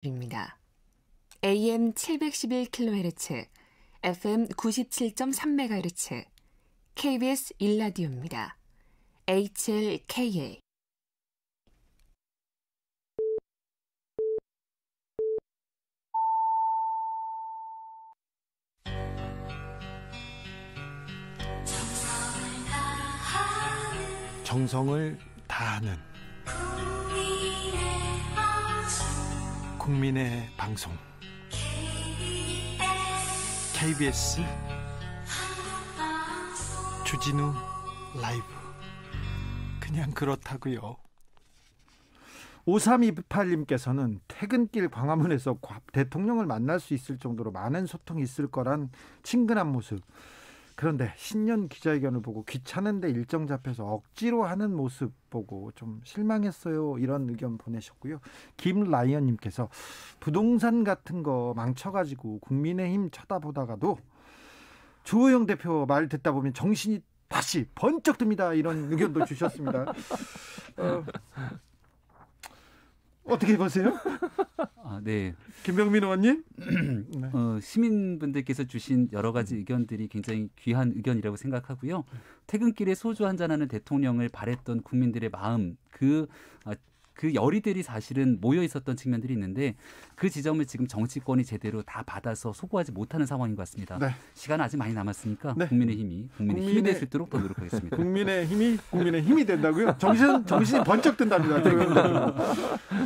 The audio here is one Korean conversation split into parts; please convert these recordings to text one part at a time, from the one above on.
입니다. AM 711kHz, FM 97.3MHz, KBS 1라디오입니다. HLKA. 정성을 다하는 국민의 방송 KBS 주진우 라이브. 그냥 그렇다고요. 5328님께서는 퇴근길 광화문에서 대통령을 만날 수 있을 정도로 많은 소통이 있을 거란 친근한 모습. 그런데 신년 기자회견을 보고 귀찮은데 일정 잡혀서 억지로 하는 모습 보고 좀 실망했어요. 이런 의견 보내셨고요. 김라이언님께서 부동산 같은 거 망쳐가지고 국민의힘 쳐다보다가도 주호영 대표 말 듣다 보면 정신이 다시 번쩍 듭니다. 이런 의견도 주셨습니다. 어떻게 보세요? 네. 김병민 의원님? 네. 시민분들께서 주신 여러 가지 의견들이 굉장히 귀한 의견이라고 생각하고요. 퇴근길에 소주 한잔하는 대통령을 바랬던 국민들의 마음, 그 열의들이 사실은 모여 있었던 측면들이 있는데 그 지점을 지금 정치권이 제대로 다 받아서 소구하지 못하는 상황인 것 같습니다. 네. 시간 아직 많이 남았으니까 네. 국민의 힘이 될 수 있도록 더 노력하겠습니다. 국민의 힘이 된다고요? 정신이 번쩍 든답니다.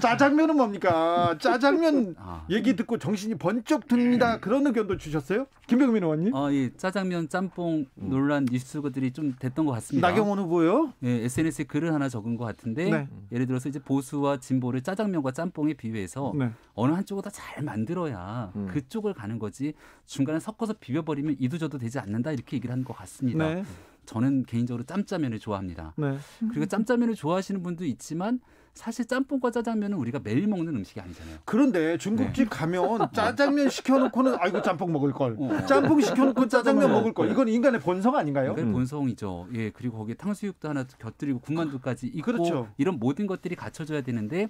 짜장면은 뭡니까? 짜장면 얘기 듣고 정신이 번쩍 듭니다. 그런 의견도 주셨어요? 김병민 의원님? 예, 짜장면 짬뽕 논란 뉴스들이 좀 됐던 것 같습니다. 나경원 후보요? 예, SNS에 글을 하나 적은 것 같은데 네. 예를 들어서 이제 보수와 진보를 짜장면과 짬뽕에 비유해서 네. 어느 한쪽을 더 잘 만들어야 그쪽을 가는 거지 중간에 섞어서 비벼버리면 이도저도 되지 않는다 이렇게 얘기를 한 것 같습니다. 네. 저는 개인적으로 짬짜면을 좋아합니다. 네. 그리고 짬짜면을 좋아하시는 분도 있지만 사실 짬뽕과 짜장면은 우리가 매일 먹는 음식이 아니잖아요. 그런데 중국집 가면 짜장면 시켜놓고는 아이고 짬뽕 먹을 걸, 짬뽕 시켜놓고 짜장면 먹을 걸. 이건 인간의 본성 아닌가요? 본성이죠. 예, 그리고 거기에 탕수육도 하나 곁들이고 군만두까지 있고 그렇죠. 이런 모든 것들이 갖춰져야 되는데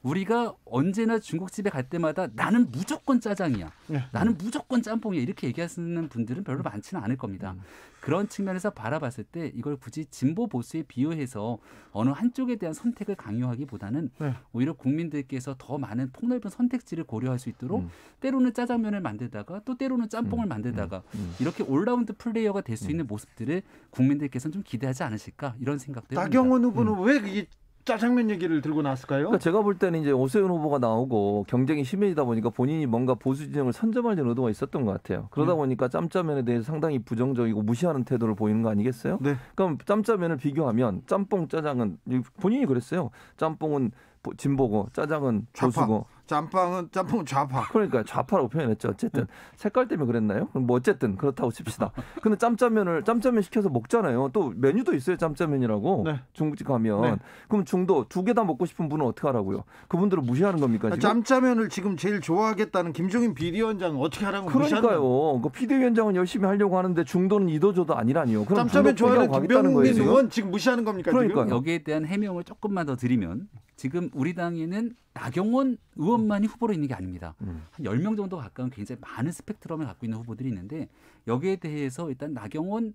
우리가 언제나 중국집에 갈 때마다 나는 무조건 짜장이야. 나는 무조건 짬뽕이야. 이렇게 얘기하시는 분들은 별로 많지는 않을 겁니다. 그런 측면에서 바라봤을 때 이걸 굳이 진보 보수에 비유해서 어느 한쪽에 대한 선택을 강요하기보다는 오히려 국민들께서 더 많은 폭넓은 선택지를 고려할 수 있도록 때로는 짜장면을 만들다가 또 때로는 짬뽕을 만들다가 이렇게 올라운드 플레이어가 될 수 있는 모습들을 국민들께서는 좀 기대하지 않으실까 이런 생각도 해봅니다. 나경원 후보는 왜 이게 짜장면 얘기를 들고 나왔을까요? 그러니까 제가 볼 때는 이제 오세훈 후보가 나오고 경쟁이 심해지다 보니까 본인이 뭔가 보수 진영을 선점하려는 의도가 있었던 것 같아요. 그러다 보니까 짬짜면에 대해서 상당히 부정적이고 무시하는 태도를 보이는 거 아니겠어요? 네. 그럼 짬짜면을 비교하면 짬뽕, 짜장은 본인이 그랬어요. 짬뽕은 진보고 짜장은 보수고. 짬뽕은 좌파. 그러니까 좌파라고 표현했죠. 어쨌든 색깔 때문에 그랬나요? 그럼 뭐 어쨌든 그렇다고 칩시다. 근데 짬짜면 시켜서 먹잖아요. 또 메뉴도 있어요. 짬짜면이라고. 네. 중국집 가면. 네. 그럼 중도 두 개 다 먹고 싶은 분은 어떻게 하라고요? 그분들은 무시하는 겁니까? 지금? 짬짜면을 지금 제일 좋아하겠다는 김종인 비대위원장은 어떻게 하라고 무시하는 거예요? 그러니까요. 그 비대위원장은 열심히 하려고 하는데 중도는 이도저도 아니라니요. 그럼 짬짜면 좋아하는 김병민 의원 지금 무시하는 겁니까? 그러니까요. 지금? 여기에 대한 해명을 조금만 더 드리면 지금 우리 당에는 나경원 의원만이 후보로 있는 게 아닙니다. 한 10명 정도 가까운 굉장히 많은 스펙트럼을 갖고 있는 후보들이 있는데 여기에 대해서 일단 나경원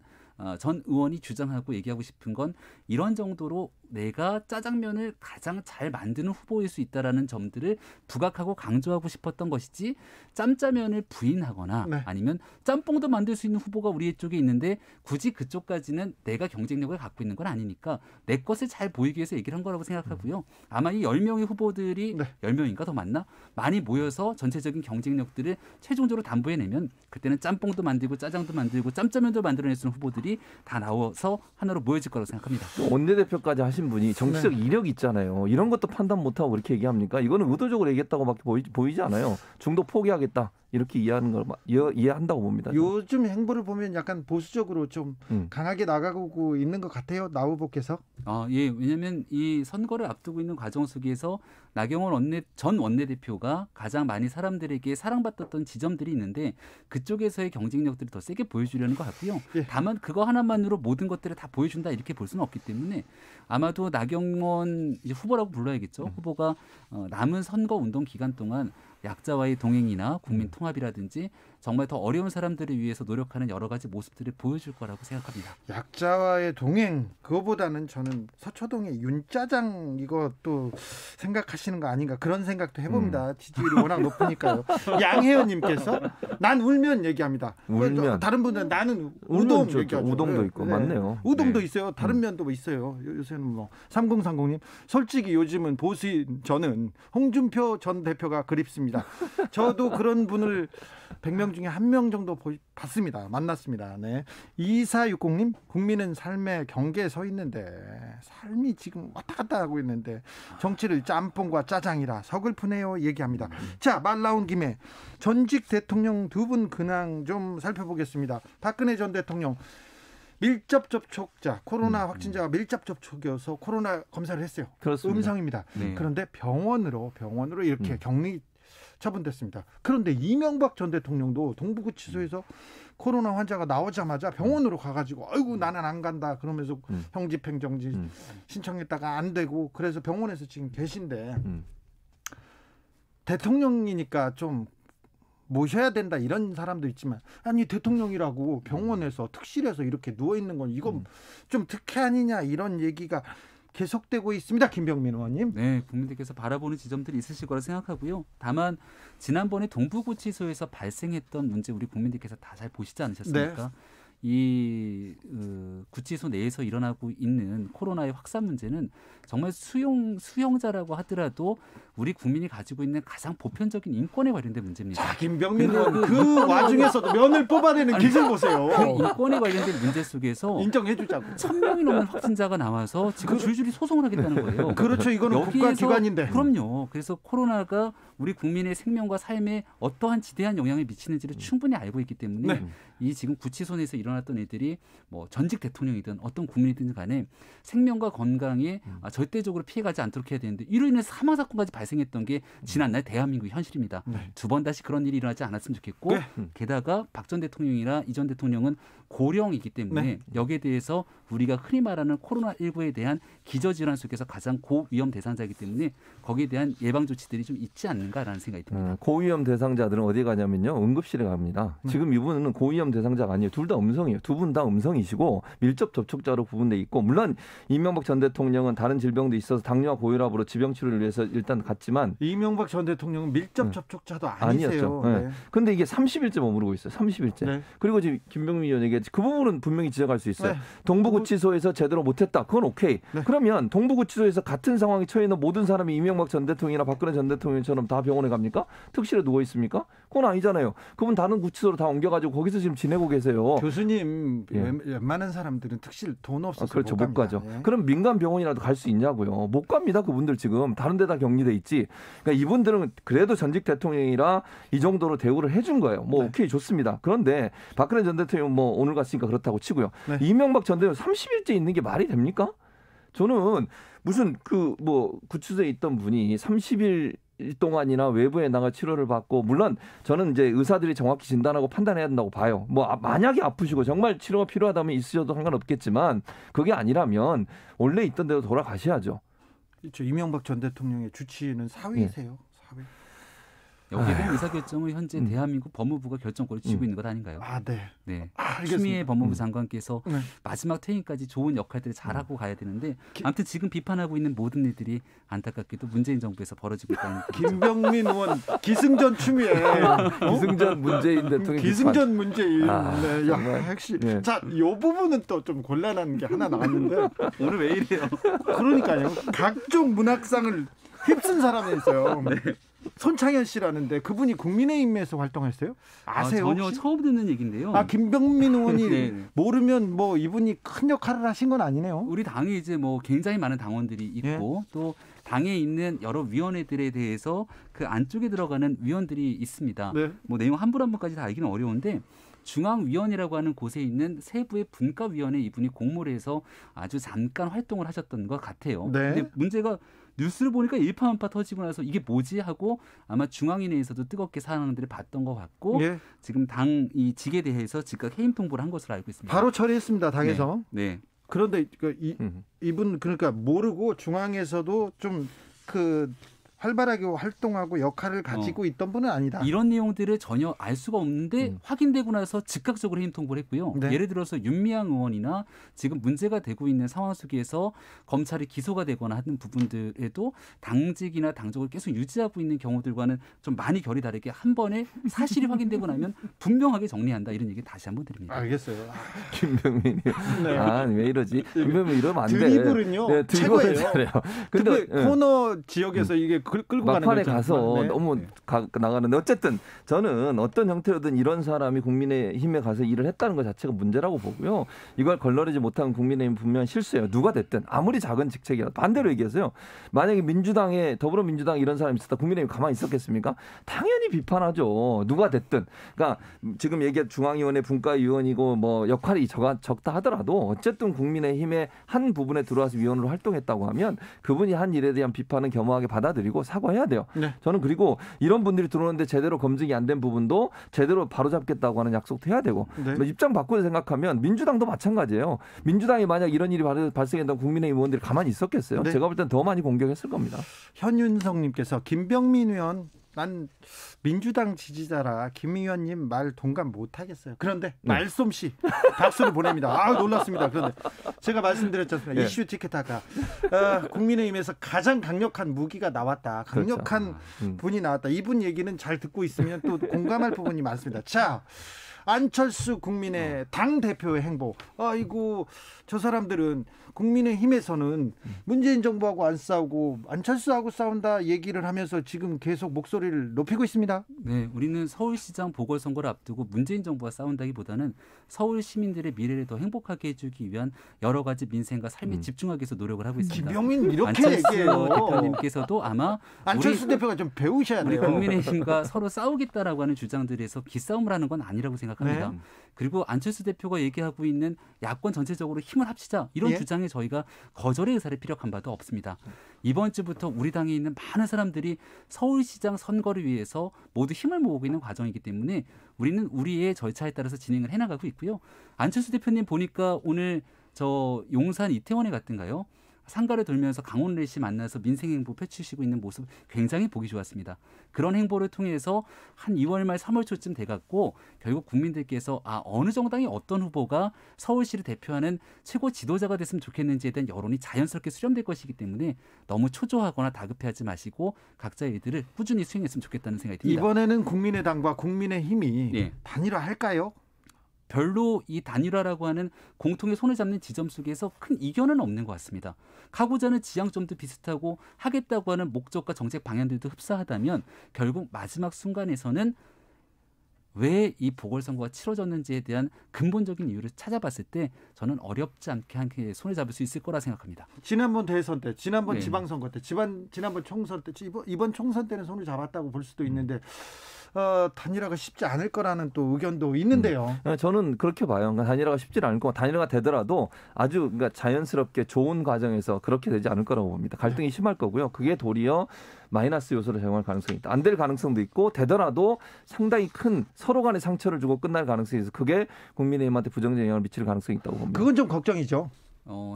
전 의원이 주장하고 얘기하고 싶은 건 이런 정도로 내가 짜장면을 가장 잘 만드는 후보일 수 있다라는 점들을 부각하고 강조하고 싶었던 것이지 짬짜면을 부인하거나 네. 아니면 짬뽕도 만들 수 있는 후보가 우리 쪽에 있는데 굳이 그쪽까지는 내가 경쟁력을 갖고 있는 건 아니니까 내 것을 잘 보이기 위해서 얘기를 한 거라고 생각하고요. 아마 이 10명의 후보들이 네. 10명인가 더 많나? 많이 모여서 전체적인 경쟁력들을 최종적으로 담보해내면 그때는 짬뽕도 만들고 짜장도 만들고 짬짜면도 만들어낼 수 있는 후보들이 다 나와서 하나로 모여질 거라고 생각합니다. 원내대표까지 하신 분이 정치적 이력이 있잖아요. 이런 것도 판단 못하고 그렇게 얘기합니까? 이거는 의도적으로 얘기했다고밖에 보이지 않아요. 중도 포기하겠다. 이렇게 이해한다고 봅니다. 요즘 행보를 보면 약간 보수적으로 좀 강하게 나가고 있는 것 같아요. 나 후보께서. 예. 왜냐하면 이 선거를 앞두고 있는 과정 속에서 나경원 전 원내대표가 가장 많이 사람들에게 사랑받았던 지점들이 있는데 그쪽에서의 경쟁력들을 더 세게 보여주려는 것 같고요. 예. 다만 그거 하나만으로 모든 것들을 다 보여준다 이렇게 볼 수는 없기 때문에 아마도 나경원 이제 후보라고 불러야겠죠. 후보가 남은 선거 운동 기간 동안 약자와의 동행이나 국민 통합이라든지 정말 더 어려운 사람들을 위해서 노력하는 여러 가지 모습들을 보여줄 거라고 생각합니다. 약자와의 동행, 그거보다는 저는 서초동의 윤짜장 이것도 생각하시는 거 아닌가 그런 생각도 해봅니다. 지지율이 워낙 높으니까요. 양혜연님께서 난 울면 얘기합니다. 울면. 다른 분들은 나는 우동 얘기하죠. 우동도 있고 네. 맞네요. 우동도 네. 있어요. 다른 면도 뭐 있어요. 요새는 뭐 3030님 솔직히 요즘은 보수인 저는 홍준표 전 대표가 그립습니다. 저도 그런 분을 100명 중에 1명 정도 봤습니다. 만났습니다. 네. 2460님 국민은 삶의 경계에 서 있는데 삶이 지금 왔다 갔다 하고 있는데 정치를 짬뽕과 짜장이라 서글프네요 얘기합니다. 자, 말 나온 김에 전직 대통령 두 분 근황 좀 살펴보겠습니다. 박근혜 전 대통령 밀접 접촉자, 코로나 확진자가 밀접 접촉이어서 코로나 검사를 했어요. 그렇습니다. 음성입니다. 네. 그런데 병원으로 이렇게 격리 처분됐습니다. 그런데 이명박 전 대통령도 동부구치소에서 코로나 환자가 나오자마자 병원으로 가가지고 아이고 나는 안 간다 그러면서 형집행정지 신청했다가 안 되고 그래서 병원에서 지금 계신데 대통령이니까 좀 모셔야 된다 이런 사람도 있지만 아니 대통령이라고 병원에서 특실에서 이렇게 누워있는 건 이건 좀 특혜 아니냐 이런 얘기가 계속되고 있습니다. 김병민 의원님. 네, 국민들께서 바라보는 지점들이 있으실 거라 생각하고요. 다만 지난번에 동부구치소에서 발생했던 문제 우리 국민들께서 다 잘 보시지 않으셨습니까? 네. 이 구치소 내에서 일어나고 있는 코로나의 확산 문제는 정말 수용자라고 하더라도 우리 국민이 가지고 있는 가장 보편적인 인권에 관련된 문제입니다. 자, 김병민 의원 그 와중에서도 면을 뽑아내는 기술 보세요. 그 인권에 관련된 문제 속에서 인정해주자고. 1000명이 넘는 확진자가 나와서 지금 줄줄이 소송을 하겠다는 거예요. 그렇죠. 이거는 국가기관인데. 그럼요. 그래서 코로나가 우리 국민의 생명과 삶에 어떠한 지대한 영향을 미치는지를 충분히 알고 있기 때문에 네. 이 지금 구치소 내에서 일어났던 애들이 뭐 전직 대통령이든 어떤 국민이든 간에 생명과 건강에 절대적으로 피해가지 않도록 해야 되는데 이로 인해서 사망 사건까지 발생했던 게 지난날 대한민국 현실입니다. 네. 두 번 다시 그런 일이 일어나지 않았으면 좋겠고 네. 게다가 박 전 대통령이나 이 전 대통령은 고령이기 때문에 네. 여기에 대해서 우리가 흔히 말하는 코로나19에 대한 기저질환 속에서 가장 고위험 대상자이기 때문에 거기에 대한 예방 조치들이 좀 있지 않는가라는 생각이 듭니다. 고위험 대상자들은 어디 가냐면요. 응급실에 갑니다. 지금 이분은 고위험 대상자가 아니에요. 둘 다 음성이에요. 두 분 다 음성이시고 밀접 접촉자로 구분돼 있고 물론 이명박 전 대통령은 다른 질병도 있어서 당뇨와 고혈압으로 지병 치료를 위해서 일단 갔지만 이명박 전 대통령은 밀접 접촉자도 아니세요. 아니었죠. 네. 근데 이게 30일째 머무르고 있어요. 30일째. 네. 그리고 지금 김병민 의원 얘기했지. 그 부분은 분명히 지적할 수 있어요. 네. 동부구치소에서 제대로 못했다. 그건 오케이. 네. 그러면 동부구치소에서 같은 상황에 처해 있는 모든 사람이 이명박 전 대통령이나 박근혜 전 대통령처럼 다 병원에 갑니까? 특실에 누워 있습니까? 그건 아니잖아요. 그분 다른 구치소로 다 옮겨가지고 거기서 지금 지내고 계세요. 교수님 예. 웬만한 사람들은 특실 돈 없어서 그렇죠. 못 가죠. 예. 그럼 민간 병원이라도 갈 수 있냐고요. 못 갑니다. 그분들 지금 다른 데다 격리돼 있지. 그러니까 이분들은 그래도 전직 대통령이라 이 정도로 대우를 해준 거예요. 뭐 네. 오케이 좋습니다. 그런데 박근혜 전 대통령 뭐 오늘 갔으니까 그렇다고 치고요. 네. 이명박 전 대통령 30일째 있는 게 말이 됩니까? 저는 무슨 그 뭐 구치소에 있던 분이 30일 동안이나 외부에 나가 치료를 받고 물론 저는 이제 의사들이 정확히 진단하고 판단해야 된다고 봐요. 뭐 만약에 아프시고 정말 치료가 필요하다면 있으셔도 상관없겠지만 그게 아니라면 원래 있던 대로 돌아가셔야죠. 그렇죠. 이명박 전 대통령의 주치의는 사위세요. 사위. 여기에 대한 의사결정을 현재 대한민국 법무부가 결정권을 쥐고 있는 것 아닌가요? 아, 네. 네. 알겠습니다. 추미애 법무부 장관께서 네. 마지막 퇴임까지 좋은 역할들을 잘하고 가야 되는데 아무튼 지금 비판하고 있는 모든 일들이 안타깝게도 문재인 정부에서 벌어지고 있다는 김병민 의원 기승전 추미애 기승전 문재인 대통령 기승전 문재인 네, 야, 정말. 핵심. 네. 자, 이 부분은 또 좀 곤란한 게 하나 나왔는데 오늘 왜 이래요? 그러니까요. 각종 문학상을 휩쓴 사람이 있어요. 네. 손창현 씨라는데 그분이 국민의힘에서 활동했어요? 아세요? 전혀 혹시? 처음 듣는 얘기인데요. 아, 김병민 의원이 네. 모르면 뭐 이분이 큰 역할을 하신 건 아니네요. 우리 당에 이제 뭐 굉장히 많은 당원들이 있고 또 당에 있는 여러 위원회들에 대해서 그 안쪽에 들어가는 위원들이 있습니다. 네. 뭐 내용 한 분 한 분까지 다 알기는 어려운데 중앙위원이라고 하는 곳에 있는 세부의 분과위원회 이분이 공모를 해서 아주 잠깐 활동을 하셨던 것 같아요. 네. 근데 문제가 뉴스를 보니까 일파만파 터지고 나서 이게 뭐지 하고 아마 중앙위 내에서도 뜨겁게 사람들이 봤던 것 같고 예. 지금 당 이 직에 대해서 즉각 해임 통보를 한 것으로 알고 있습니다. 바로 처리했습니다. 당에서. 네. 그런데 이분 그러니까 모르고 중앙에서도 좀 그 활발하게 활동하고 역할을 가지고 있던 분은 아니다. 이런 내용들을 전혀 알 수가 없는데 확인되고 나서 즉각적으로 해임 통보를 했고요. 네. 예를 들어서 윤미향 의원이나 지금 문제가 되고 있는 상황 속에서 검찰이 기소가 되거나 하는 부분들에도 당직이나 당적을 계속 유지하고 있는 경우들과는 좀 많이 결이 다르게 한 번에 사실이 확인되고 나면 분명하게 정리한다. 이런 얘기 다시 한번 드립니다. 알겠어요. 김병민이 네. 왜 이러지? 김병민 이러면 안 돼. 드리블은요. 네, 최고예요. 잘해요. 근데 코너 지역에서 이게 끌고 가는 막판에 거 가서 네. 너무 나가는데 어쨌든 저는 어떤 형태로든 이런 사람이 국민의힘에 가서 일을 했다는 것 자체가 문제라고 보고요. 이걸 걸러내지 못한 국민의힘 분명 실수예요. 누가 됐든 아무리 작은 직책이라도 반대로 얘기해서요. 만약에 민주당에 더불어민주당 이런 사람이 있었다 국민의힘 가만히 있었겠습니까? 당연히 비판하죠. 누가 됐든. 그러니까 지금 얘기한 중앙위원회 분과위원이고 뭐 역할이 적다 하더라도 어쨌든 국민의힘의 한 부분에 들어와서 위원으로 활동했다고 하면 그분이 한 일에 대한 비판은 겸허하게 받아들이고 사과해야 돼요. 네. 저는 그리고 이런 분들이 들어오는데 제대로 검증이 안 된 부분도 제대로 바로잡겠다고 하는 약속도 해야 되고 네. 입장 바꾸어 생각하면 민주당도 마찬가지예요. 민주당이 만약 이런 일이 발생했다면 국민의힘 의원들이 가만히 있었겠어요. 네. 제가 볼 땐 더 많이 공격했을 겁니다. 현윤성님께서 김병민 의원 난 민주당 지지자라 김 의원님 말 동감 못하겠어요. 그런데 말솜씨 박수를 보냅니다. 아 놀랐습니다. 그런데 제가 말씀드렸지 않습니까? 이슈 티켓타카 국민의힘에서 가장 강력한 무기가 나왔다. 강력한 그렇죠. 분이 나왔다. 이분 얘기는 잘 듣고 있으면 또 공감할 부분이 많습니다. 자, 안철수 국민의 당대표의 행보. 아이고 저 사람들은 국민의힘에서는 문재인 정부하고 안 싸우고 안철수하고 싸운다 얘기를 하면서 지금 계속 목소리를 높이고 있습니다. 네, 우리는 서울시장 보궐선거를 앞두고 문재인 정부와 싸운다기보다는 서울 시민들의 미래를 더 행복하게 해주기 위한 여러 가지 민생과 삶에 집중하기 위해서 노력을 하고 있습니다. 김병민 이렇게 안철수 얘기해요. 대표님께서도 아마 안철수 대표가 좀 배우셔야 돼요. 우리 국민의힘과 서로 싸우겠다라고 하는 주장들에서 기싸움을 하는 건 아니라고 생각합니다. 네. 그리고 안철수 대표가 얘기하고 있는 야권 전체적으로 힘을 합치자 이런 주장에 저희가 거절의 의사를 피력한 바도 없습니다. 이번 주부터 우리 당에 있는 많은 사람들이 서울시장 선거를 위해서 모두 힘을 모으고 있는 과정이기 때문에 우리는 우리의 절차에 따라서 진행을 해나가고 있고요. 안철수 대표님 보니까 오늘 저 용산 이태원에 갔던가요? 상가를 돌면서 강원래 씨 만나서 민생행보 펼치시고 있는 모습 굉장히 보기 좋았습니다. 그런 행보를 통해서 한 2월 말 3월 초쯤 돼갖고 결국 국민들께서 어느 정당이 어떤 후보가 서울시를 대표하는 최고 지도자가 됐으면 좋겠는지에 대한 여론이 자연스럽게 수렴될 것이기 때문에 너무 초조하거나 다급해하지 마시고 각자의 일들을 꾸준히 수행했으면 좋겠다는 생각이 듭니다. 이번에는 국민의당과 국민의힘이 단일화할까요? 별로 이 단일화라고 하는 공통의 손을 잡는 지점 속에서 큰 이견은 없는 것 같습니다. 가고자 하는 지향점도 비슷하고 하겠다고 하는 목적과 정책 방향들도 흡사하다면 결국 마지막 순간에서는 왜 이 보궐선거가 치러졌는지에 대한 근본적인 이유를 찾아봤을 때 저는 어렵지 않게 함께 손을 잡을 수 있을 거라 생각합니다. 지난번 대선 때, 지난번 지방선거 때, 지난번 총선 때, 이번 총선 때는 손을 잡았다고 볼 수도 있는데 단일화가 쉽지 않을 거라는 또 의견도 있는데요. 저는 그렇게 봐요. 단일화가 쉽지 않을 거고 단일화가 되더라도 아주 자연스럽게 좋은 과정에서 그렇게 되지 않을 거라고 봅니다. 갈등이 심할 거고요. 그게 도리어 마이너스 요소를 작용할 가능성이 있다. 안 될 가능성도 있고 되더라도 상당히 큰 서로 간의 상처를 주고 끝날 가능성이 있어서 그게 국민의힘한테 부정적 영향을 미칠 가능성이 있다고 봅니다. 그건 좀 걱정이죠.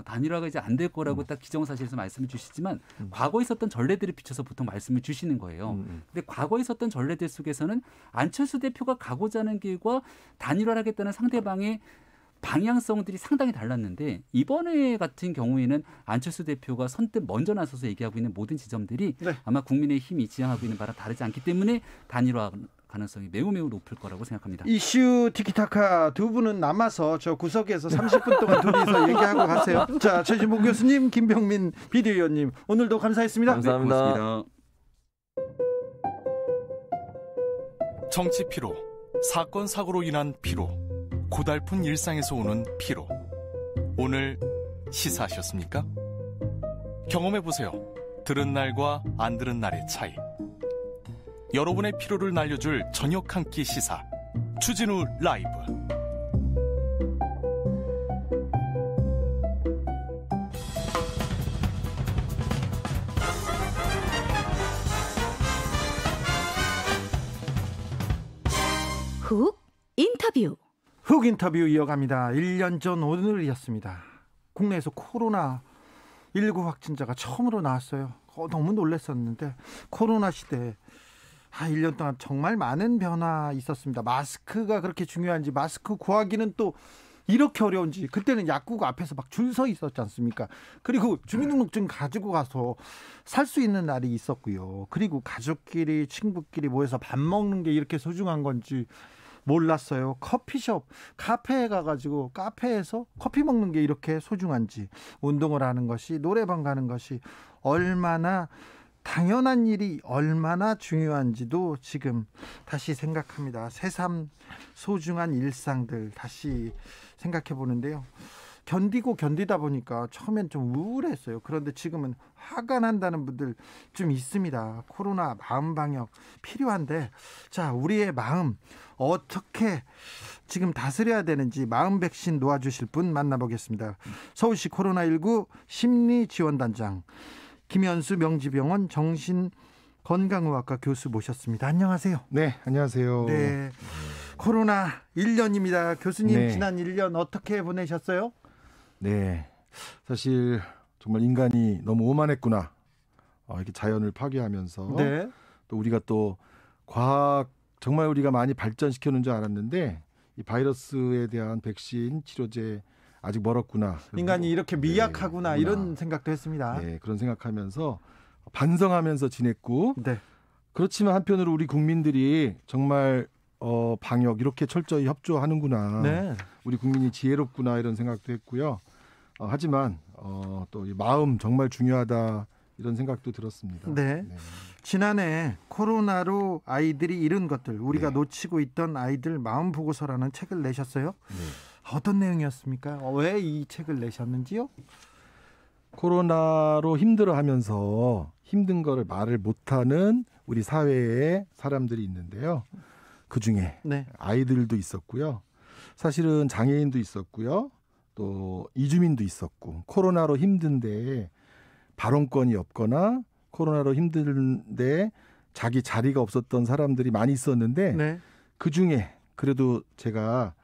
단일화가 이제 안 될 거라고 딱 기정사실에서 말씀을 주시지만 과거에 있었던 전례들을 비춰서 보통 말씀을 주시는 거예요. 근데 과거에 있었던 전례들 속에서는 안철수 대표가 가고자 하는 길과 단일화를 하겠다는 상대방의 방향성들이 상당히 달랐는데 이번에 같은 경우에는 안철수 대표가 선뜻 먼저 나서서 얘기하고 있는 모든 지점들이 아마 국민의힘이 지향하고 있는 바랑 다르지 않기 때문에 단일화 가능성이 매우 높을 거라고 생각합니다. 이슈 티키타카 두 분은 남아서 저 구석에서 30분 동안 둘이서 얘기하고 가세요. 자, 최진봉 교수님, 김병민 비대위원님 오늘도 감사했습니다. 감사합니다. 네, 고맙습니다. 정치 피로, 사건 사고로 인한 피로, 고달픈 일상에서 오는 피로. 오늘 시사하셨습니까? 경험해보세요. 들은 날과 안 들은 날의 차이. 여러분의 피로를 날려줄 저녁 한 끼 시사 추진우 라이브. 훅 인터뷰. 훅 인터뷰 이어갑니다. 1년 전 오늘이었습니다. 국내에서 코로나19 확진자가 처음으로 나왔어요. 너무 놀랐었는데 코로나 시대 1년 동안 정말 많은 변화 있었습니다. 마스크가 그렇게 중요한지, 마스크 구하기는 또 이렇게 어려운지, 그때는 약국 앞에서 막 줄 서 있었지 않습니까? 그리고 주민등록증 가지고 가서 살 수 있는 날이 있었고요. 그리고 가족끼리 친구끼리 모여서 밥 먹는 게 이렇게 소중한 건지 몰랐어요. 커피숍, 카페에 가가지고 카페에서 커피 먹는 게 이렇게 소중한지, 운동을 하는 것이, 노래방 가는 것이 얼마나 당연한 일이 얼마나 중요한지도 지금 다시 생각합니다. 새삼 소중한 일상들 다시 생각해 보는데요. 견디다 보니까 처음엔 좀 우울했어요. 그런데 지금은 화가 난다는 분들 좀 있습니다. 코로나 마음 방역 필요한데, 자, 우리의 마음 어떻게 지금 다스려야 되는지 마음 백신 놓아주실 분 만나보겠습니다. 서울시 코로나19 심리지원단장 김현수 명지병원 정신건강의학과 교수 모셨습니다. 안녕하세요. 네, 안녕하세요. 네, 코로나 1년입니다. 교수님, 네. 지난 1년 어떻게 보내셨어요? 네, 사실 정말 인간이 너무 오만했구나. 이렇게 자연을 파괴하면서, 네. 또 우리가 또 과학 정말 우리가 많이 발전시켜놓은 줄 알았는데 이 바이러스에 대한 백신, 치료제 아직 멀었구나. 인간이 이렇게 미약하구나, 네, 이런 생각도 했습니다. 네, 그런 생각하면서 반성하면서 지냈고, 네. 그렇지만 한편으로 우리 국민들이 정말 방역 이렇게 철저히 협조하는구나. 네. 우리 국민이 지혜롭구나, 이런 생각도 했고요. 하지만 또 이 마음 정말 중요하다, 이런 생각도 들었습니다. 네. 네. 지난해 코로나로 아이들이 잃은 것들, 우리가 네. 놓치고 있던 아이들 마음 보고서라는 책을 내셨어요. 네. 어떤 내용이었습니까? 왜 이 책을 내셨는지요? 코로나로 힘들어하면서 힘든 거를 말을 못하는 우리 사회에 사람들이 있는데요. 그중에 네. 아이들도 있었고요. 사실은 장애인도 있었고요. 또 이주민도 있었고, 코로나로 힘든데 발언권이 없거나 코로나로 힘든데 자기 자리가 없었던 사람들이 많이 있었는데, 네. 그중에 그래도 제가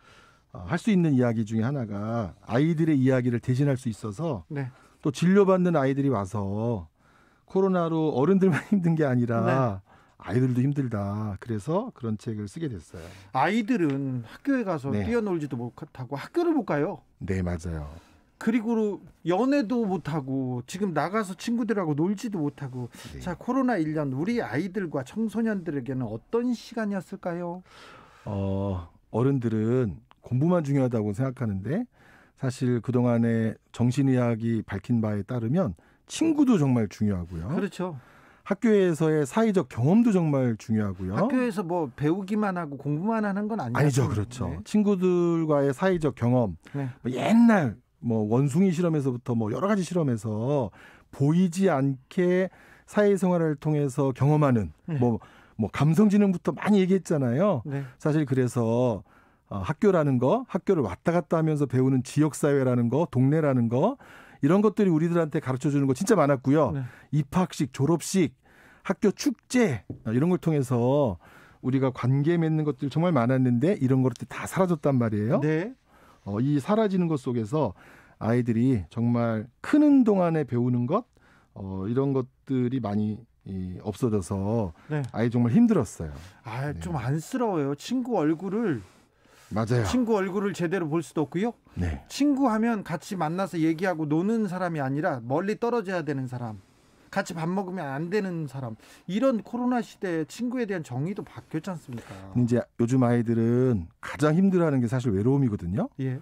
할 수 있는 이야기 중에 하나가 아이들의 이야기를 대신할 수 있어서, 네. 또 진료받는 아이들이 와서 코로나로 어른들만 힘든 게 아니라 네. 아이들도 힘들다. 그래서 그런 책을 쓰게 됐어요. 아이들은 학교에 가서 네. 뛰어놀지도 못하고 학교를 못 가요. 네, 맞아요. 그리고 연애도 못하고 지금 나가서 친구들하고 놀지도 못하고. 네. 자, 코로나 1년 우리 아이들과 청소년들에게는 어떤 시간이었을까요? 어른들은 공부만 중요하다고 생각하는데 사실 그동안에 정신의학이 밝힌 바에 따르면 친구도 정말 중요하고요. 그렇죠. 학교에서의 사회적 경험도 정말 중요하고요. 학교에서 뭐 배우기만 하고 공부만 하는 건 아니죠. 그렇죠. 네. 친구들과의 사회적 경험, 네. 옛날 원숭이 실험에서부터 여러 가지 실험에서 보이지 않게 사회생활을 통해서 경험하는 네. 감성지능부터 많이 얘기했잖아요. 네. 사실 그래서 학교라는 거, 학교를 왔다 갔다 하면서 배우는 지역사회라는 거, 동네라는 거, 이런 것들이 우리들한테 가르쳐주는 거 진짜 많았고요. 네. 입학식, 졸업식, 학교 축제 이런 걸 통해서 우리가 관계 맺는 것들이 정말 많았는데 이런 것들이 다 사라졌단 말이에요. 네. 이 사라지는 것 속에서 아이들이 정말 크는 동안에 배우는 것, 이런 것들이 많이 없어져서 네. 아이 정말 힘들었어요. 좀 안쓰러워요. 친구 얼굴을. 맞아요. 친구 얼굴을 제대로 볼 수도 없고요. 네. 친구하면 같이 만나서 얘기하고 노는 사람이 아니라 멀리 떨어져야 되는 사람, 같이 밥 먹으면 안 되는 사람, 이런 코로나 시대에 친구에 대한 정의도 바뀌었지 않습니까? 이제 요즘 아이들은 가장 힘들어하는 게 사실 외로움이거든요. 예.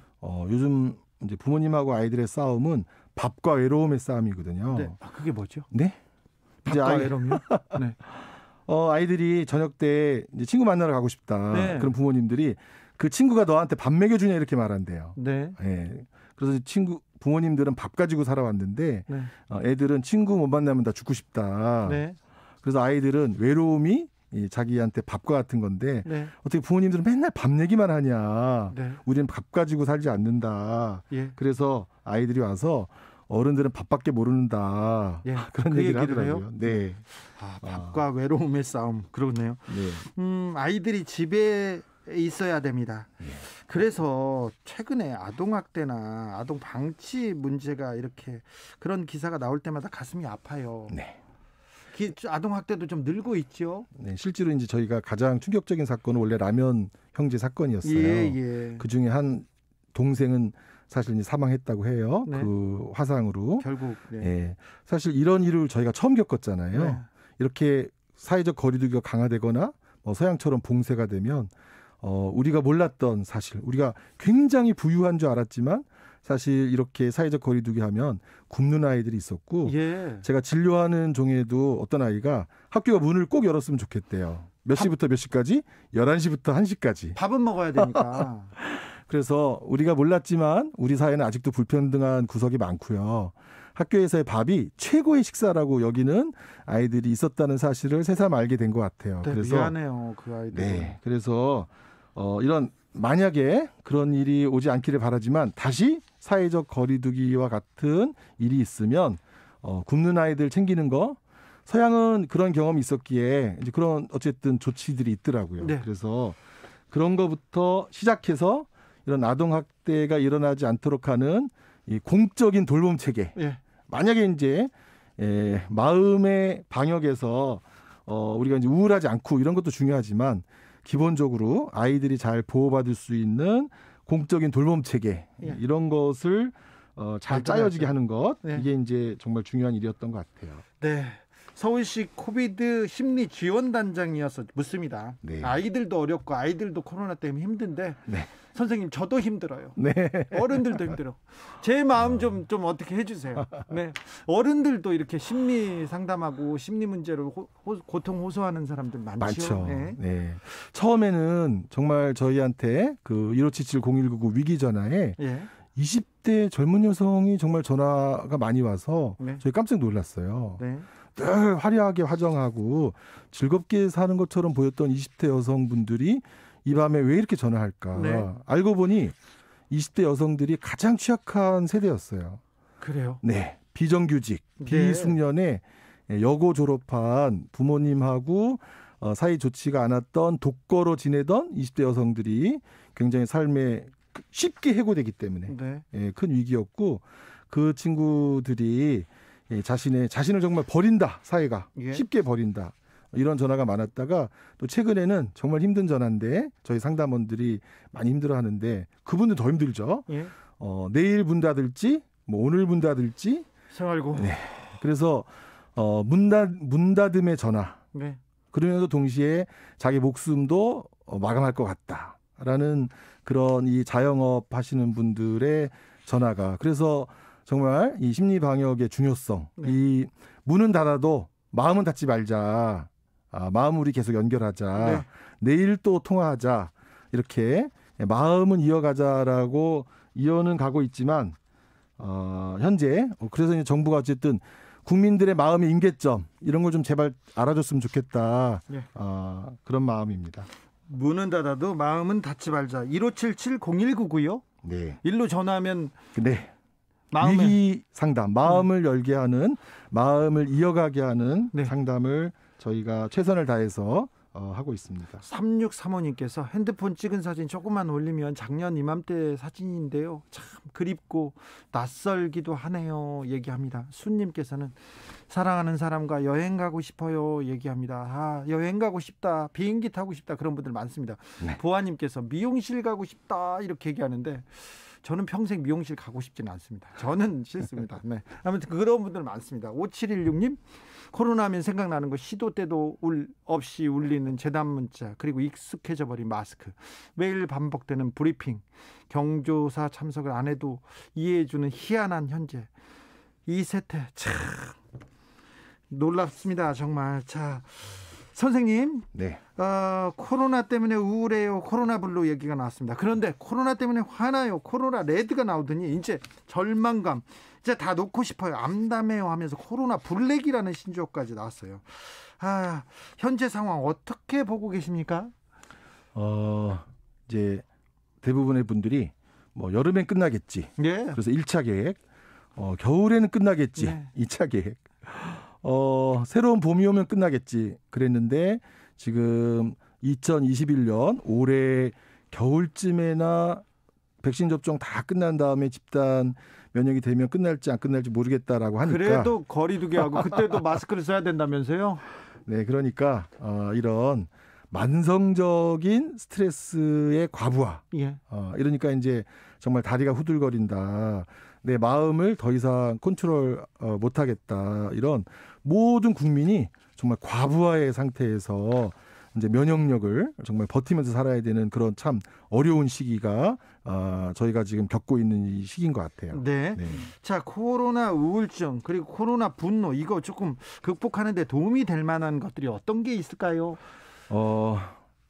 요즘 이제 부모님하고 아이들의 싸움은 밥과 외로움의 싸움이거든요. 네. 그게 뭐죠? 네. 밥과 외로움이요? 네. 아이들이 저녁 때 이제 친구 만나러 가고 싶다. 네. 그럼 부모님들이 그 친구가 너한테 밥 먹여주냐 이렇게 말한대요. 네. 네. 그래서 부모님들은 밥 가지고 살아왔는데 네. 애들은 친구 못 만나면 다 죽고 싶다. 네. 그래서 아이들은 외로움이 자기한테 밥과 같은 건데 네. 어떻게 부모님들은 맨날 밥 얘기만 하냐. 네. 우리는 밥 가지고 살지 않는다. 예. 그래서 아이들이 와서 어른들은 밥밖에 모르는다. 예. 그런 얘기를 하더라고요. 네. 밥과 외로움의 싸움. 그러네요. 네. 아이들이 집에 있어야 됩니다. 예. 그래서 최근에 아동학대나 아동 방치 문제가 이렇게 그런 기사가 나올 때마다 가슴이 아파요. 네. 아동 학대도 좀 늘고 있죠. 네, 실제로 이제 저희가 가장 충격적인 사건은 원래 라면 형제 사건이었어요. 그 중에 한 동생은 사실 이제 사망했다고 해요. 네. 그 화상으로. 결국. 네. 네. 사실 이런 일을 저희가 처음 겪었잖아요. 네. 이렇게 사회적 거리두기가 강화되거나 서양처럼 봉쇄가 되면 우리가 몰랐던 사실, 우리가 굉장히 부유한 줄 알았지만 사실 이렇게 사회적 거리두기 하면 굶는 아이들이 있었고 제가 진료하는 종에도 어떤 아이가 학교가 문을 꼭 열었으면 좋겠대요. 몇 시부터 몇 시까지? 11시부터 1시까지. 밥은 먹어야 되니까. 그래서 우리가 몰랐지만 우리 사회는 아직도 불평등한 구석이 많고요. 학교에서의 밥이 최고의 식사라고 여기는 아이들이 있었다는 사실을 새삼 알게 된 것 같아요. 네, 그래서 미안해요, 그 아이들. 네, 그래서 이런 만약에 그런 일이 오지 않기를 바라지만 다시 사회적 거리두기와 같은 일이 있으면 굶는 아이들 챙기는 거 서양은 그런 경험이 있었기에 이제 그런 어쨌든 조치들이 있더라고요. 네. 그래서 그런 거부터 시작해서 이런 아동 학대가 일어나지 않도록 하는 이 공적인 돌봄 체계. 네. 만약에 이제 마음의 방역에서 우리가 이제 우울하지 않고 이런 것도 중요하지만 기본적으로 아이들이 잘 보호받을 수 있는 공적인 돌봄 체계 이런 것을 잘 짜여지게 하는 것 이게 이제 정말 중요한 일이었던 것 같아요. 네. 서울시 코비드 심리 지원단장이어서 묻습니다. 네. 아이들도 어렵고 아이들도 코로나 때문에 힘든데 네. 선생님 저도 힘들어요. 네. 어른들도 힘들어. 제 마음 좀 어떻게 해주세요. 네. 어른들도 이렇게 심리 상담하고 심리 문제로 고통 호소하는 사람들 많죠. 네. 네. 처음에는 정말 저희한테 그 1577-0199 위기 전화에 20대 젊은 여성이 정말 전화가 많이 와서 저희 깜짝 놀랐어요. 네. 늘 화려하게 화장하고 즐겁게 사는 것처럼 보였던 20대 여성분들이 이 밤에 왜 이렇게 전화할까? 네. 알고 보니 20대 여성들이 가장 취약한 세대였어요. 그래요? 네. 비정규직, 비숙련에 여고 졸업한 부모님하고 사이 좋지가 않았던 독거로 지내던 20대 여성들이 굉장히 삶에 쉽게 해고되기 때문에 큰 위기였고 그 친구들이 자신을 정말 버린다. 사회가 쉽게 버린다. 이런 전화가 많았다가 또 최근에는 정말 힘든 전화인데 저희 상담원들이 많이 힘들어하는데 그분들 더 힘들죠. 내일 문 닫을지 뭐 오늘 문 닫을지 생활고. 네. 그래서 문 닫음의 전화. 그러면서 동시에 자기 목숨도 마감할 것 같다라는 그런 이 자영업 하시는 분들의 전화가 그래서 정말 이 심리 방역의 중요성, 이 문은 닫아도 마음은 닫지 말자, 마음 우리 계속 연결하자, 내일 또 통화하자 이렇게 마음은 이어가자라고 이어는 가고 있지만 현재 그래서 이제 정부가 어쨌든 국민들의 마음의 임계점 이런 걸 좀 제발 알아줬으면 좋겠다 그런 마음입니다. 문은 닫아도 마음은 닫지 말자. 1577-0199요? 네. 일로 전화하면 위기 상담, 마음을 열게 하는, 마음을 이어가게 하는 상담을 저희가 최선을 다해서 하고 있습니다. 3635님께서 핸드폰 찍은 사진 조금만 올리면 작년 이맘때 사진인데요. 참 그립고 낯설기도 하네요. 얘기합니다. 순님께서는 사랑하는 사람과 여행 가고 싶어요. 얘기합니다. 여행 가고 싶다. 비행기 타고 싶다. 그런 분들 많습니다. 보아님께서 미용실 가고 싶다. 이렇게 얘기하는데 저는 평생 미용실 가고 싶지는 않습니다. 저는 싫습니다. 아무튼 그런 분들 많습니다. 5716님 코로나하면 생각나는 거 시도 때도 없이 울리는 재단 문자 그리고 익숙해져 버린 마스크 매일 반복되는 브리핑 경조사 참석을 안 해도 이해해주는 희한한 현재 이 세태 참 놀랍습니다. 정말. 자 선생님 코로나 때문에 우울해요. 코로나 블루 얘기가 나왔습니다. 그런데 코로나 때문에 화나요. 코로나 레드가 나오더니 이제 절망감 이제 다 놓고 싶어요. 암담해요 하면서 코로나 블랙이라는 신조어까지 나왔어요. 현재 상황 어떻게 보고 계십니까? 이제 대부분의 분들이 뭐 여름엔 끝나겠지. 그래서 1차 계획. 겨울에는 끝나겠지. 2차 계획. 새로운 봄이 오면 끝나겠지. 그랬는데 지금 2021년 올해 겨울쯤에나 백신 접종 다 끝난 다음에 집단 면역이 되면 끝날지 안 끝날지 모르겠다라고 하니까. 그래도 거리 두기 하고 그때도 마스크를 써야 된다면서요? 네, 그러니까 이런 만성적인 스트레스의 과부하. 예. 이러니까 이제 정말 다리가 후들거린다. 내 마음을 더 이상 컨트롤 못하겠다. 이런 모든 국민이 정말 과부하의 상태에서 이제 면역력을 정말 버티면서 살아야 되는 그런 참 어려운 시기가 저희가 지금 겪고 있는 이 시기인 것 같아요. 네. 네. 자, 코로나 우울증 그리고 코로나 분노 이거 조금 극복하는 데 도움이 될 만한 것들이 어떤 게 있을까요?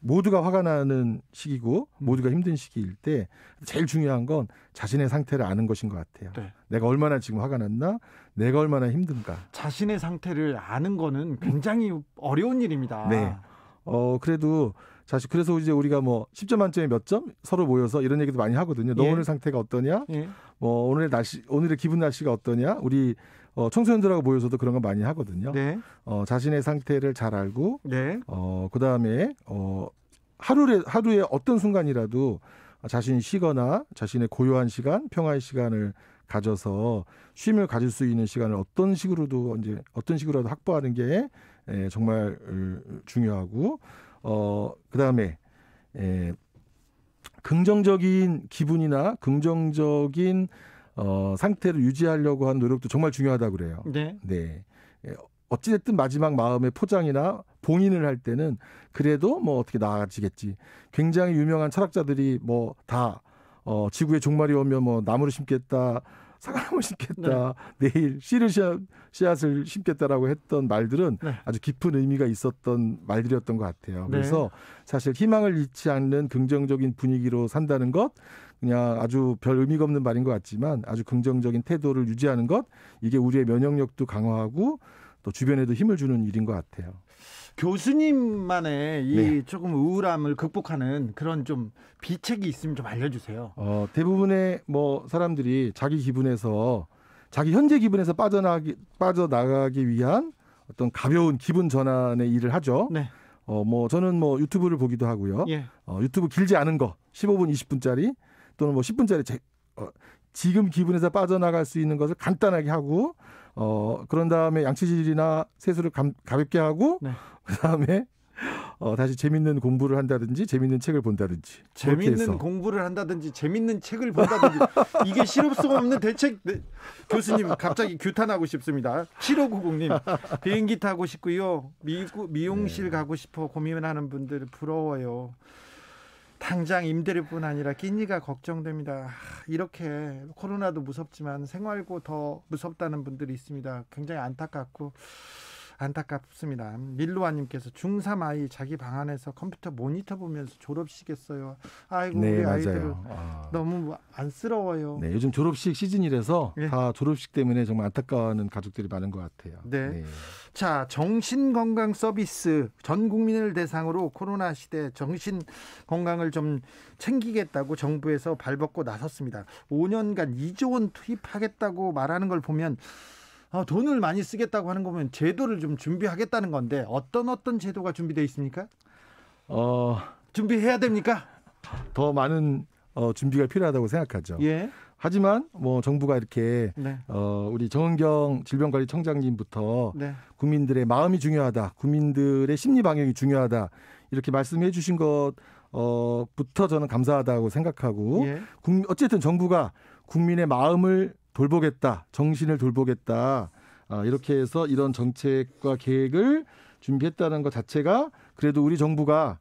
모두가 화가 나는 시기고 모두가 힘든 시기일 때 제일 중요한 건 자신의 상태를 아는 것인 것 같아요. 네. 내가 얼마나 지금 화가 났나? 내가 얼마나 힘든가? 자신의 상태를 아는 거는 굉장히 어려운 일입니다. 네. 그래도 사실 그래서 이제 우리가 뭐 10점 만점에 몇 점 서로 모여서 이런 얘기도 많이 하거든요. 너 예. 오늘 상태가 어떠냐? 예. 뭐 오늘의 기분 날씨가 어떠냐? 우리 청소년들하고 모여서도 그런 거 많이 하거든요. 네. 자신의 상태를 잘 알고 네. 그다음에 하루에 어떤 순간이라도 자신이 쉬거나 자신의 고요한 시간, 평화의 시간을 가져서 쉼을 가질 수 있는 시간을 어떤 식으로라도 확보하는 게 정말 중요하고 그다음에 긍정적인 기분이나 긍정적인 상태를 유지하려고 하는 노력도 정말 중요하다고 그래요. 네. 네. 어찌됐든 마지막 마음의 포장이나 봉인을 할 때는 그래도 뭐 어떻게 나아지겠지. 굉장히 유명한 철학자들이 뭐 다 지구에 종말이 오면 뭐 나무를 심겠다, 사과나무를 심겠다, 내일 씨앗을 심겠다라고 했던 말들은 아주 깊은 의미가 있었던 말들이었던 것 같아요. 그래서 사실 희망을 잃지 않는 긍정적인 분위기로 산다는 것, 그냥 아주 별 의미가 없는 말인 것 같지만 아주 긍정적인 태도를 유지하는 것, 이게 우리의 면역력도 강화하고 또 주변에도 힘을 주는 일인 것 같아요. 교수님만의 이 조금 우울함을 극복하는 그런 좀 비책이 있으면 좀 알려주세요. 대부분의 뭐 사람들이 자기 현재 기분에서 빠져나가기 위한 어떤 가벼운 기분 전환의 일을 하죠. 네. 뭐 저는 뭐 유튜브를 보기도 하고요. 예. 유튜브 길지 않은 거 15분, 20분짜리 또는 뭐 10분짜리 지금 기분에서 빠져나갈 수 있는 것을 간단하게 하고 그런 다음에 양치질이나 세수를 가볍게 하고 그다음에 다시 재밌는 공부를 한다든지 재밌는 책을 본다든지 재밌는 공부를 한다든지 재밌는 책을 본다든지 이게 실효성 없는 대책. 교수님 갑자기 규탄하고 싶습니다. 7590님 비행기 타고 싶고요. 미용실 가고 싶어 고민하는 분들 부러워요. 당장 임대료뿐 아니라 끼니가 걱정됩니다. 이렇게 코로나도 무섭지만 생활고 더 무섭다는 분들이 있습니다. 굉장히 안타깝습니다. 밀루아님께서 중3 아이 자기 방 안에서 컴퓨터 모니터 보면서 졸업식했어요. 아이고 우리 아이들 너무 안쓰러워요. 네, 요즘 졸업식 시즌이라서 다 졸업식 때문에 정말 안타까워하는 가족들이 많은 것 같아요. 네. 자, 정신건강 서비스 전 국민을 대상으로 코로나 시대 정신건강을 좀 챙기겠다고 정부에서 발벗고 나섰습니다. 5년간 2조 원 투입하겠다고 말하는 걸 보면 돈을 많이 쓰겠다고 하는 거 보면 제도를 좀 준비하겠다는 건데 어떤 제도가 준비되어 있습니까? 준비해야 됩니까? 더 많은 준비가 필요하다고 생각하죠. 예. 하지만 뭐 정부가 이렇게 우리 정은경 질병관리청장님부터 국민들의 마음이 중요하다, 국민들의 심리 방역이 중요하다 이렇게 말씀해 주신 것부터 저는 감사하다고 생각하고 어쨌든 정부가 국민의 마음을 돌보겠다, 정신을 돌보겠다 이렇게 해서 이런 정책과 계획을 준비했다는 것 자체가 그래도 우리 정부가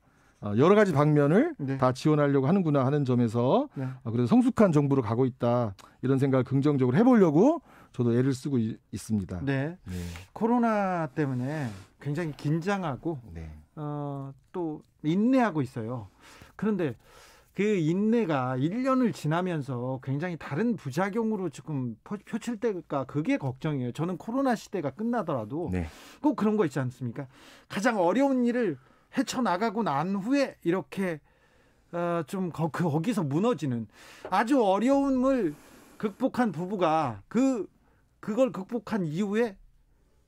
여러 가지 방면을 다 지원하려고 하는구나 하는 점에서 그래도 성숙한 정부로 가고 있다 이런 생각을 긍정적으로 해보려고 저도 애를 쓰고 있습니다. 네. 코로나 때문에 굉장히 긴장하고 또 인내하고 있어요. 그런데 그 인내가 1년을 지나면서 굉장히 다른 부작용으로 지금 표출될까 그게 걱정이에요. 저는 코로나 시대가 끝나더라도 꼭 그런 거 있지 않습니까? 가장 어려운 일을 헤쳐나가고 난 후에 이렇게 좀 거기서 무너지는 아주 어려움을 극복한 부부가 그걸 극복한 이후에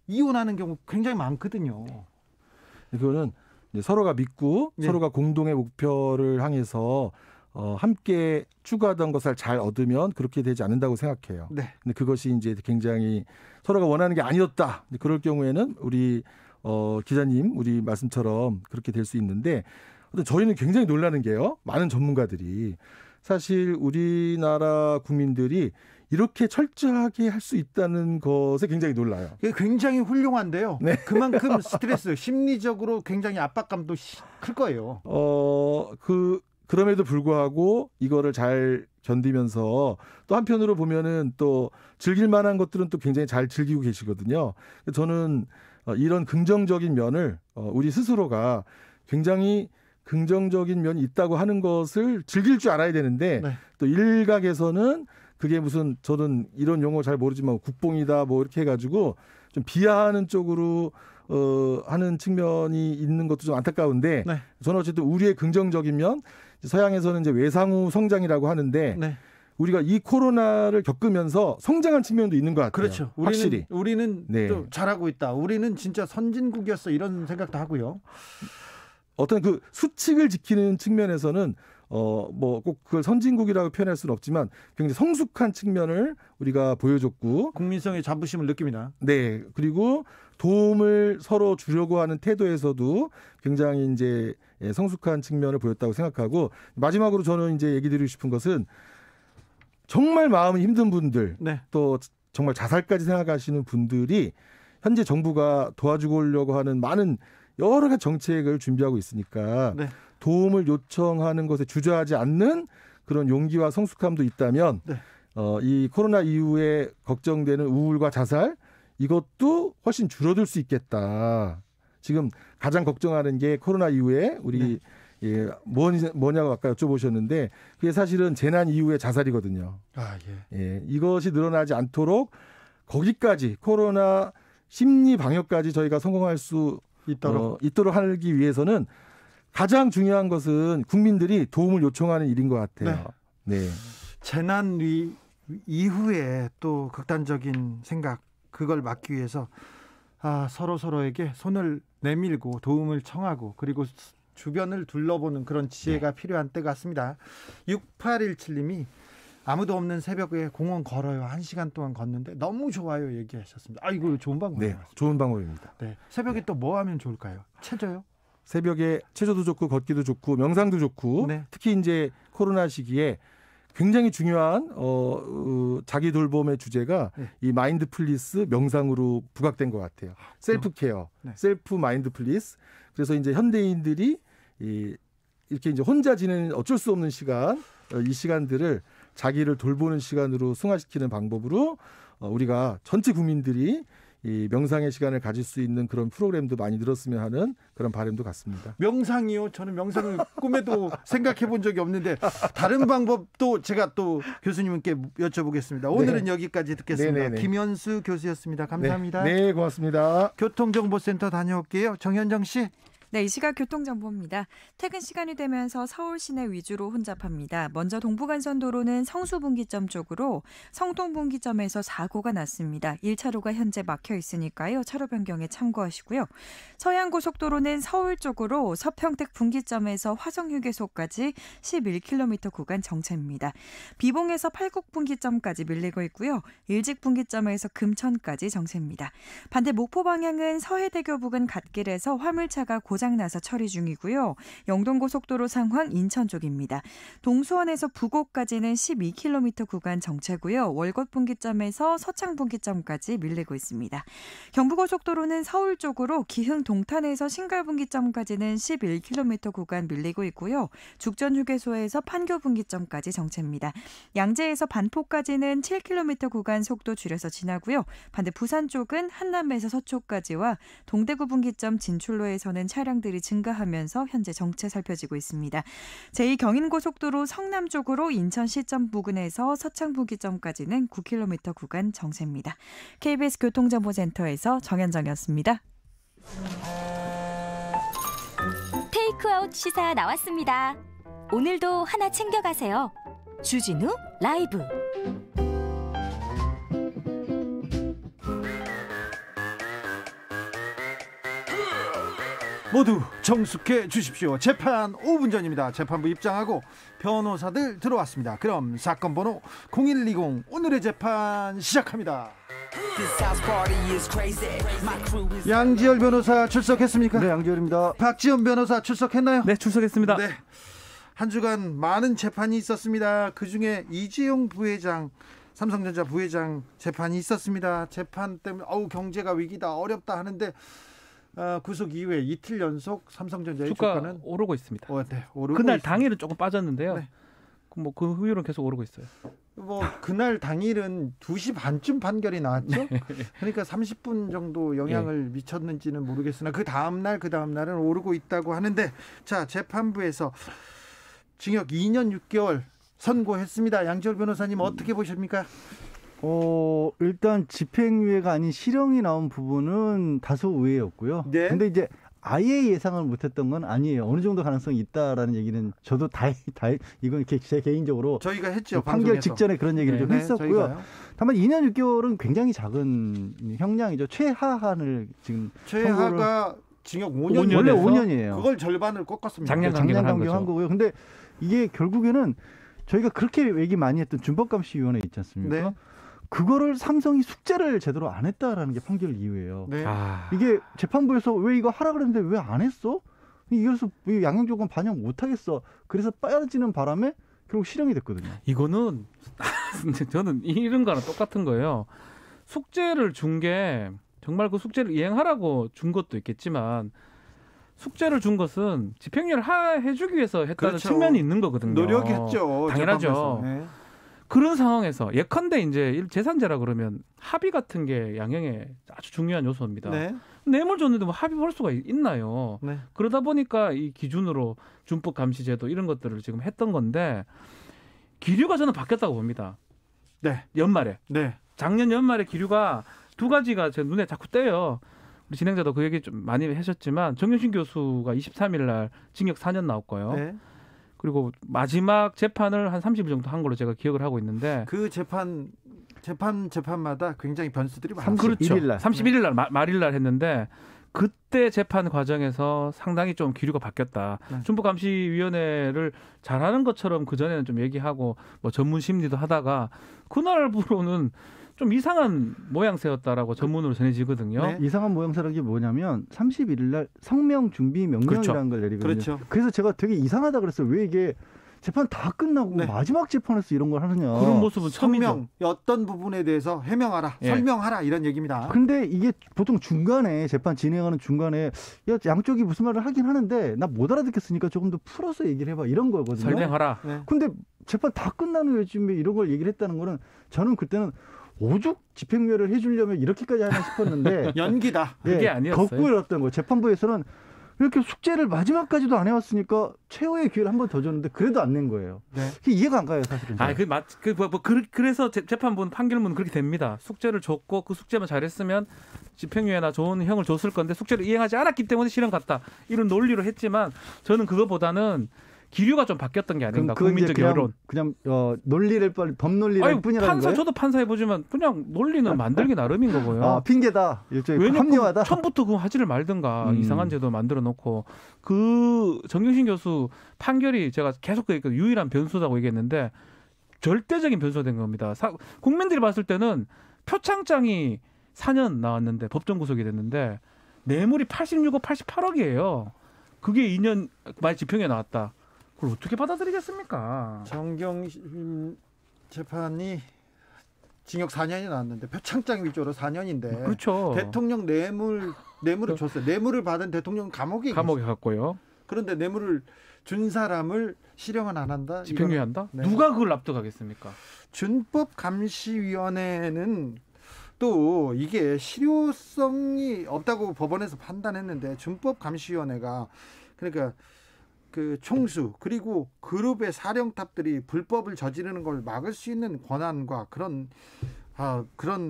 이혼하는 경우 굉장히 많거든요. 이거는 서로가 믿고 서로가 공동의 목표를 향해서 함께 추구하던 것을 잘 얻으면 그렇게 되지 않는다고 생각해요. 네. 근데 그것이 이제 굉장히 서로가 원하는 게 아니었다. 그럴 경우에는 우리 기자님 우리 말씀처럼 그렇게 될 수 있는데 저희는 굉장히 놀라는 게요. 많은 전문가들이 사실 우리나라 국민들이 이렇게 철저하게 할 수 있다는 것에 굉장히 놀라요. 굉장히 훌륭한데요. 네. 그만큼 스트레스, 심리적으로 굉장히 압박감도 클 거예요. 그럼에도 불구하고 이거를 잘 견디면서 또 한편으로 보면은 또 즐길 만한 것들은 또 굉장히 잘 즐기고 계시거든요. 저는 이런 긍정적인 면을 우리 스스로가 굉장히 긍정적인 면이 있다고 하는 것을 즐길 줄 알아야 되는데 네. 또 일각에서는 그게 무슨 저는 이런 용어 잘 모르지만 국뽕이다 뭐 이렇게 해가지고 좀 비하하는 쪽으로 하는 측면이 있는 것도 좀 안타까운데 네. 저는 어쨌든 우리의 긍정적인 면 서양에서는 이제 외상후 성장이라고 하는데 네. 우리가 이 코로나를 겪으면서 성장한 측면도 있는 것 같아요. 그렇죠. 확실히 우리는 네. 또 잘하고 있다. 우리는 진짜 선진국이었어 이런 생각도 하고요. 어떤 그 수칙을 지키는 측면에서는 뭐 꼭 그걸 선진국이라고 표현할 수는 없지만 굉장히 성숙한 측면을 우리가 보여줬고 국민성의 자부심을 느낍니다. 네. 그리고 도움을 서로 주려고 하는 태도에서도 굉장히 이제 성숙한 측면을 보였다고 생각하고 마지막으로 저는 이제 얘기 드리고 싶은 것은 정말 마음이 힘든 분들 네. 또 정말 자살까지 생각하시는 분들이 현재 정부가 도와주려고 하는 많은 여러 가지 정책을 준비하고 있으니까 네. 도움을 요청하는 것에 주저하지 않는 그런 용기와 성숙함도 있다면 네. 이 코로나 이후에 걱정되는 우울과 자살 이것도 훨씬 줄어들 수 있겠다. 지금 가장 걱정하는 게 코로나 이후에 우리 네. 뭐냐고 아까 여쭤보셨는데 그게 사실은 재난 이후의 자살이거든요. 이것이 늘어나지 않도록 거기까지 코로나 심리 방역까지 저희가 성공할 수 있도록 하기 위해서는 가장 중요한 것은 국민들이 도움을 요청하는 일인 것 같아요. 네. 재난 이후에 또 극단적인 생각 그걸 막기 위해서 서로에게 손을 내밀고 도움을 청하고 그리고 주변을 둘러보는 그런 지혜가 필요한 때 같습니다. 6817님이 아무도 없는 새벽에 공원 걸어요. 1시간 동안 걷는데 너무 좋아요 얘기하셨습니다. 이거 좋은 방법이에요. 네, 좋은 방법입니다. 네, 새벽에 또 뭐 하면 좋을까요? 체조요? 새벽에 체조도 좋고 걷기도 좋고 명상도 좋고 네. 특히 이제 코로나 시기에 굉장히 중요한 자기 돌봄의 주제가 네. 이 마인드풀리스 명상으로 부각된 것 같아요. 셀프 케어, 네. 셀프 마인드풀리스. 그래서 이제 현대인들이 이렇게 이제 혼자 지내는 어쩔 수 없는 시간, 이 시간들을 자기를 돌보는 시간으로 승화시키는 방법으로 우리가 전체 국민들이 이 명상의 시간을 가질 수 있는 그런 프로그램도 많이 늘었으면 하는 그런 바람도 같습니다. 명상이요? 저는 명상을 꿈에도 생각해 본 적이 없는데 다른 방법도 제가 또 교수님께 여쭤보겠습니다. 오늘은 네. 여기까지 듣겠습니다. 네네네. 김현수 교수였습니다. 감사합니다. 네, 고맙습니다. 교통정보센터 다녀올게요. 정현정 씨. 네, 이 시각 교통정보입니다. 퇴근 시간이 되면서 서울 시내 위주로 혼잡합니다. 먼저 동부간선도로는 성수분기점 쪽으로 성동분기점에서 사고가 났습니다. 1차로가 현재 막혀 있으니까요. 차로 변경에 참고하시고요. 서해안고속도로는 서울 쪽으로 서평택 분기점에서 화성휴게소까지 11km 구간 정체입니다. 비봉에서 팔곡분기점까지 밀리고 있고요. 일직분기점에서 금천까지 정체입니다. 반대 목포 방향은 서해대교 부근 갓길에서 화물차가 고장나서 처리 중이고요. 영동고속도로 상황 인천 쪽입니다. 동수원에서 부곡까지는 12km 구간 정체고요. 월곶분기점에서 서창분기점까지 밀리고 있습니다. 경부고속도로는 서울 쪽으로 기흥 동탄에서 신갈분기점까지는 11km 구간 밀리고 있고요. 죽전휴게소에서 판교분기점까지 정체입니다. 양재에서 반포까지는 7km 구간 속도 줄여서 지나고요. 반대 부산 쪽은 한남에서 서초까지와 동대구 분기점 진출로에서는 차량들이 증가하면서 현재 정체 살펴지고 있습니다. 제2경인고속도로 성남 쪽으로 인천 시점 부근에서 서창분기점까지는 9km 구간 정체입니다. KBS 교통정보센터에서 정현정이었습니다. 테이크아웃 시사 나왔습니다. 오늘도 하나 챙겨가세요. 주진우 라이브. 모두 정숙해 주십시오. 재판 5분 전입니다. 재판부 입장하고 변호사들 들어왔습니다. 그럼 사건 번호 0120 오늘의 재판 시작합니다. 양지열 변호사 출석했습니까? 네, 양지열입니다. 박지원 변호사 출석했나요? 네, 출석했습니다. 네. 한 주간 많은 재판이 있었습니다. 그중에 이재용 부회장, 삼성전자 부회장 재판이 있었습니다. 재판 때문에 경제가 위기다, 어렵다 하는데 구속 이후에 이틀 연속 삼성전자의 주가는 오르고 있습니다. 네, 오르고 그날 있습니다. 당일은 조금 빠졌는데요. 네. 그 후로는 계속 오르고 있어요. 그날 당일은 2시 반쯤 판결이 나왔죠. 네. 그러니까 30분 정도 영향을 미쳤는지는 모르겠으나 그 다음 날은 오르고 있다고 하는데, 자, 재판부에서 징역 2년 6개월 선고했습니다. 양지열 변호사님 어떻게 보십니까? 일단 집행유예가 아닌 실형이 나온 부분은 다소 의외였고요. 네. 근데 이제 아예 예상을 못했던 건 아니에요. 어느 정도 가능성이 있다라는 얘기는 저도 이건 제 개인적으로 저희가 했죠. 판결 방송에서. 직전에 그런 얘기를 좀 했었고요. 저희가요. 다만 2년 6개월은 굉장히 작은 형량이죠. 최하한을 지금 최하가 징역 5년. 원래 5년이에요. 그걸 절반을 꺾었습니다. 작년 강경한 거고요. 근데 이게 결국에는 저희가 그렇게 얘기 많이 했던 준법감시위원회 있지 않습니까? 네. 그거를 삼성이 숙제를 제대로 안 했다라는 게 판결 이유예요. 네. 이게 재판부에서 왜 이거 하라 그랬는데 왜 안 했어? 이래서 양형조건 반영 못 하겠어. 그래서 빠지는 바람에 결국 실형이 됐거든요. 이거는 저는 이런 거랑 똑같은 거예요. 숙제를 준 게 정말 그 숙제를 이행하라고 준 것도 있겠지만, 숙제를 준 것은 집행유예를 해주기 위해서 했다는 그렇죠. 측면이 있는 거거든요. 노력했죠. 당연하죠. 네. 그런 상황에서 예컨대 이제 재산제라 그러면 합의 같은 게 양형에 아주 중요한 요소입니다. 네. 뇌물 줬는데 뭐 합의 볼 수가 있나요? 네. 그러다 보니까 이 기준으로 준법 감시제도 이런 것들을 지금 했던 건데, 기류가 저는 바뀌었다고 봅니다. 네. 연말에. 네. 작년 연말에 기류가 두 가지가 제 눈에 자꾸 띄어요. 우리 진행자도 그 얘기 좀 많이 하셨지만, 정경심 교수가 23일 날 징역 4년 나왔고요. 네. 그리고 마지막 재판을 한 30일 정도 한 걸로 제가 기억을 하고 있는데, 그 재판마다 굉장히 변수들이 많습니다. 그렇죠. 31일 날. 31일 날 말일 날 했는데, 그때 재판 과정에서 상당히 좀 기류가 바뀌었다. 네. 준법감시위원회를 잘하는 것처럼 그전에는 좀 얘기하고 뭐 전문 심리도 하다가 그날부로는 좀 이상한 모양새였다라고 전문으로 전해지거든요. 네. 이상한 모양새라는 게 뭐냐면 31일 날 성명 준비 명령이라는 그렇죠. 걸 내리거든요. 그렇죠. 그래서 제가 되게 이상하다 그랬어요. 왜 이게 재판 다 끝나고 네. 마지막 재판에서 이런 걸 하느냐. 그런 모습은 처음이죠. 성명, 어떤 부분에 대해서 해명하라, 예. 설명하라 이런 얘기입니다. 근데 이게 보통 중간에 재판 진행하는 중간에 양쪽이 무슨 말을 하긴 하는데 나 못 알아듣겠으니까 조금 더 풀어서 얘기를 해봐 이런 거거든요. 설명하라. 네. 근데 재판 다 끝난 후에 지금 이런 걸 얘기를 했다는 거는 저는 그때는 오죽 집행유예를 해주려면 이렇게까지 하나 싶었는데 연기다. 그게 아니었어요. 거꾸로 했던 거예요. 재판부에서는 이렇게 숙제를 마지막까지도 안 해왔으니까 최후의 기회를 한 번 더 줬는데 그래도 안 낸 거예요. 네. 그게 이해가 안 가요, 사실은. 그래서 재판부는 판결문 그렇게 됩니다. 숙제를 줬고 그 숙제만 잘했으면 집행유예나 좋은 형을 줬을 건데 숙제를 이행하지 않았기 때문에 실형 같다. 이런 논리로 했지만 저는 그거보다는 기류가 좀 바뀌었던 게 아닌가. 국민적 여론. 그냥 논리를 법 논리를 뿐이라는 거예요? 저도 판사해보지만 그냥 논리는 만들기 나름인 거고요. 아, 핑계다. 일종의 왜냐면 합리화다. 처음부터 그거 하지를 말든가 이상한 제도 만들어 놓고 그 정경심 교수 판결이 제가 계속 그 유일한 변수라고 얘기했는데 절대적인 변수가 된 겁니다. 국민들이 봤을 때는 표창장이 4년 나왔는데 법정 구속이 됐는데 뇌물이 86억, 88억이에요. 그게 2년 만에 집행유예 나왔다. 그걸 어떻게 받아들이겠습니까? 정경심 재판이 징역 4년이 나왔는데 표창장 위조로 4년인데 그렇죠. 대통령 뇌물을 줬어요. 뇌물을 받은 대통령 감옥에 갔고요. 그런데 뇌물을 준 사람을 실형은 안 한다? 집행유예 한다? 네. 누가 그걸 납득하겠습니까? 준법감시위원회는 또 이게 실효성이 없다고 법원에서 판단했는데 준법감시위원회가 그러니까 그 총수 그리고 그룹의 사령탑들이 불법을 저지르는 걸 막을 수 있는 권한과 그런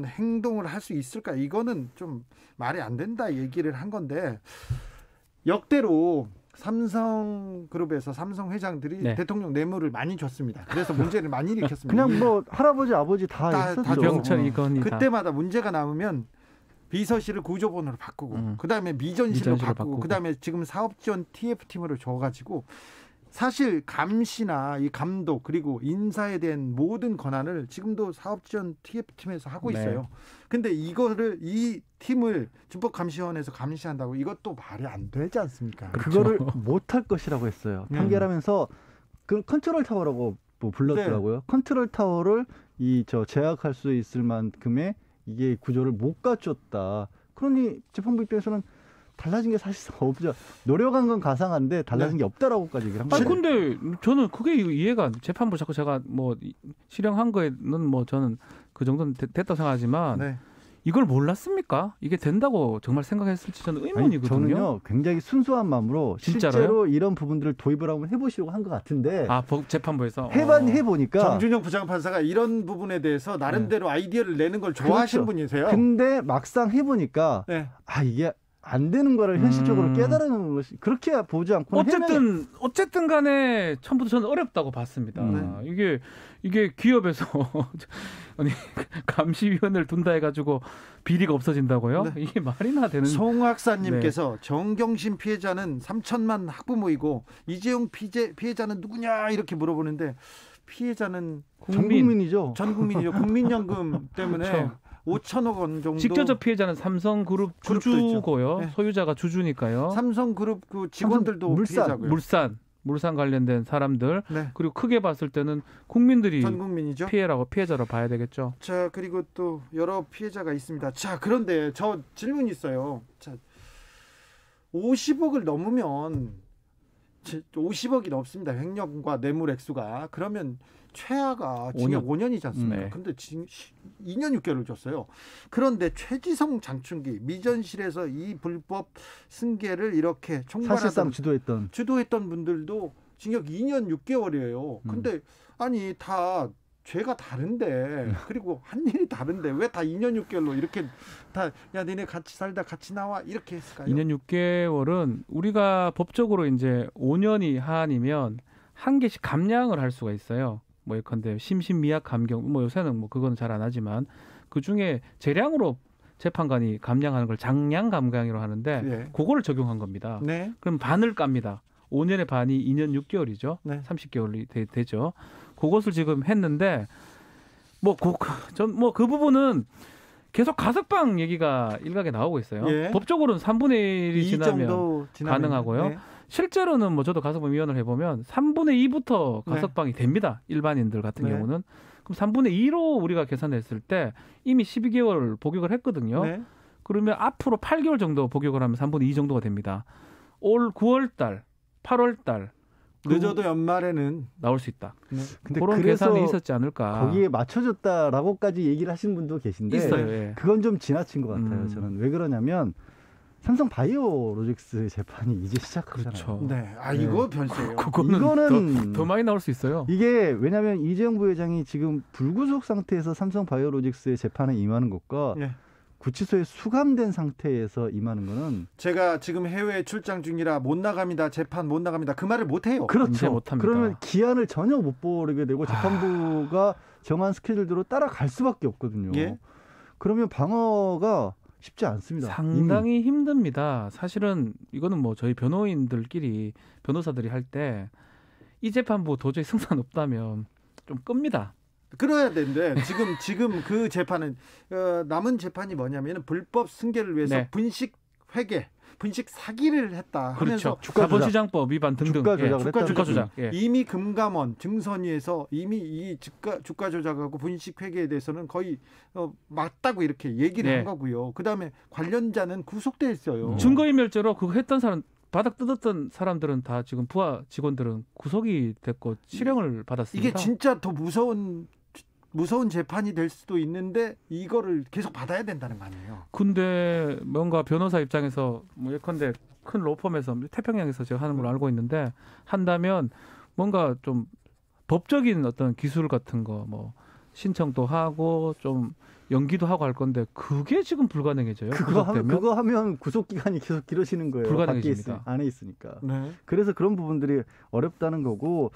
행동을 할 수 있을까? 이거는 좀 말이 안 된다 얘기를 한 건데 역대로 삼성그룹에서 삼성 회장들이 네. 대통령 뇌물을 많이 줬습니다. 그래서 문제를 많이 일으켰습니다. 그냥 뭐 할아버지 아버지 다 했었죠. 병철 이건이다. 그때마다 문제가 나오면 비서실을 구조본으로 바꾸고 그다음에 미전실로 바꾸고 그다음에 지금 사업지원 TF팀으로 줘가지고 사실 감시나 이 감독 그리고 인사에 대한 모든 권한을 지금도 사업지원 TF팀에서 하고 있어요. 근데 이거를 이 팀을 준법감시원에서 감시한다고 이것도 말이 안 되지 않습니까? 그거를 못할 것이라고 했어요. 판결하면서 그 컨트롤 타워라고 뭐 불렀더라고요. 네. 컨트롤 타워를 제약할 수 있을 만큼의 이게 구조를 못 갖췄다. 그러니 재판부 입장에서는 달라진 게 사실상 없죠. 노력한 건 가상한데 달라진 게 없다라고까지 얘기를 한 거예요. 근데 저는 그게 이해가 재판부 자꾸 제가 뭐 실형한 거에는 뭐 저는 그 정도는 됐다고 생각하지만 이걸 몰랐습니까? 이게 된다고 정말 생각했을지 저는 의문이거든요. 저는요 굉장히 순수한 마음으로 진짜로요? 실제로 이런 부분들을 도입을 한번 해보시려고 한 것 같은데 재판부에서 해보니까 정준영 부장판사가 이런 부분에 대해서 나름대로 아이디어를 내는 걸 좋아하시는 분이세요. 근데 막상 해보니까 이게 안 되는 거를 현실적으로 깨달은 것이 그렇게 보지 않고 어쨌든 간에 처음부터 저는 어렵다고 봤습니다. 이게 기업에서 아니 감시위원회를 둔다 해가지고 비리가 없어진다고요? 이게 말이나 되는? 송학사님께서 정경심 피해자는 3천만 학부모이고 이재용 피해자는 누구냐 이렇게 물어보는데 피해자는 전국민이죠. 전국민이죠. 국민연금 때문에. 그렇죠. 5천억 원 정도. 직접적 피해자는 삼성그룹 주주고요. 소유자가 주주니까요. 삼성그룹 그 직원들도 피해자고요. 물산 관련된 사람들. 그리고 크게 봤을 때는 국민들이 전 국민이죠. 피해자로 봐야 되겠죠. 자, 그리고 또 여러 피해자가 있습니다. 자, 그런데 저 질문이 있어요. 자, 50억을 넘으면 50억이 넘습니다. 횡령과 뇌물 액수가. 그러면 최하가 징역 5년이지 않습니까? 근데 2년 6개월을 줬어요. 그런데 최지성 장충기 미전실에서 이 불법 승계를 이렇게 사실상 주도했던 분들도 징역 2년 6개월이에요. 근데 아니 다 죄가 다른데 그리고 한 일이 다른데 왜 다 2년 6개월로 이렇게 다 야 니네 같이 살다 같이 나와 이렇게 했을까요? 2년 6개월은 우리가 법적으로 이제 5년이 하한이면 한 개씩 감량을 할 수가 있어요. 뭐 예컨대 심신미약 감경 뭐 요새는 뭐 그건 잘 안 하지만 그 중에 재량으로 재판관이 감량하는 걸 장량 감강이라고 하는데 그거를 적용한 겁니다. 그럼 반을 깝니다. 5년의 반이 2년 6개월이죠. 30개월이 되죠. 그것을 지금 했는데 그 부분은 계속 가석방 얘기가 일각에 나오고 있어요. 법적으로는 3분의 1이 지나면 가능하고요. 실제로는 뭐 저도 가석방 위원을 해보면 3분의 2부터 가석방이 됩니다. 일반인들 같은 경우는. 그럼 3분의 2로 우리가 계산했을 때 이미 12개월 복역을 했거든요. 그러면 앞으로 8개월 정도 복역을 하면 3분의 2 정도가 됩니다. 올 9월 달, 8월 달 늦어도 연말에는 나올 수 있다. 근데 그런 계산이 있었지 않을까. 거기에 맞춰줬다라고까지 얘기를 하시는 분도 계신데 있어요. 그건 좀 지나친 것 같아요. 저는 왜 그러냐면 삼성 바이오로직스 재판이 이제 시작하잖아요. 그렇죠. 이거 변수예요. 이거는 더 많이 나올 수 있어요. 이게 왜냐하면 이재용 부회장이 지금 불구속 상태에서 삼성 바이오로직스의 재판에 임하는 것과 구치소에 수감된 상태에서 임하는 거는 제가 지금 해외 출장 중이라 못 나갑니다. 재판 못 나갑니다. 그 말을 못 해요. 그렇죠. 못합니다. 그러면 기한을 전혀 못 보게 되고 재판부가 정한 스케줄대로 따라갈 수밖에 없거든요. 그러면 방어가 쉽지 않습니다. 상당히 힘듭니다. 사실은 이거는 뭐 저희 변호인들끼리 변호사들이 할 때 이 재판부 도저히 승산 없다면 좀 끕니다. 그래야 되는데 지금 그 재판은 남은 재판이 뭐냐면 불법 승계를 위해서 분식 회계, 분식 사기를 했다 하면서 자본시장법 위반 등등 주가 조작. 이미 금감원 증선위에서 이미 이 주가 조작하고 분식 회계에 대해서는 거의 맞다고 이렇게 얘기를 한 거고요. 그다음에 관련자는 구속돼 있어요. 증거인멸죄로 그거 했던 사람 바닥 뜯었던 사람들은 다 지금 부하 직원들은 구속이 됐고 실형을 받았습니다. 이게 진짜 더 무서운 재판이 될 수도 있는데 이거를 계속 받아야 된다는 거 아니에요. 근데 뭔가 변호사 입장에서 뭐 예컨대 큰 로펌에서 태평양에서 제가 하는 걸 알고 있는데 한다면 뭔가 좀 법적인 어떤 기술 같은 거 뭐 신청도 하고 좀 연기도 하고 할 건데 그게 지금 불가능해져요. 그거 하면 구속 기간이 계속 길어지는 거예요. 불가능해집니다. 안에 있으니까. 그래서 그런 부분들이 어렵다는 거고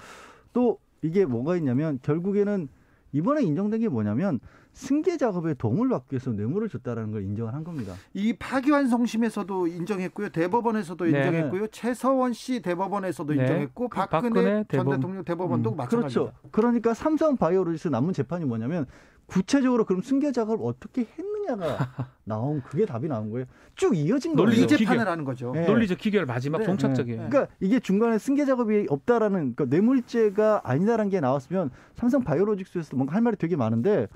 또 이게 뭐가 있냐면 결국에는 이번에 인정된 게 뭐냐면 승계 작업에 도움을 받기 위해서 뇌물을 줬다라는 걸 인정을 한 겁니다. 이 파기환송심에서도 인정했고요. 대법원에서도 인정했고요. 최서원 씨 대법원에서도 인정했고 박근혜 전 대통령 대법원도 마찬가지입니다. 그렇죠. 그러니까 삼성바이오로직스 남은 재판이 뭐냐면 구체적으로 그럼 승계 작업을 어떻게 했느냐가 나온 그게 답이 나온 거예요. 쭉 이어진 거예요. 논리 재판을 하는 거죠. 네. 논리적 기결 마지막 종착적이에요. 그러니까 이게 중간에 승계 작업이 없다라는 그러니까 뇌물죄가 아니다라는 게 나왔으면 삼성바이오로직스에서 뭔가 할 말이 되게 많은데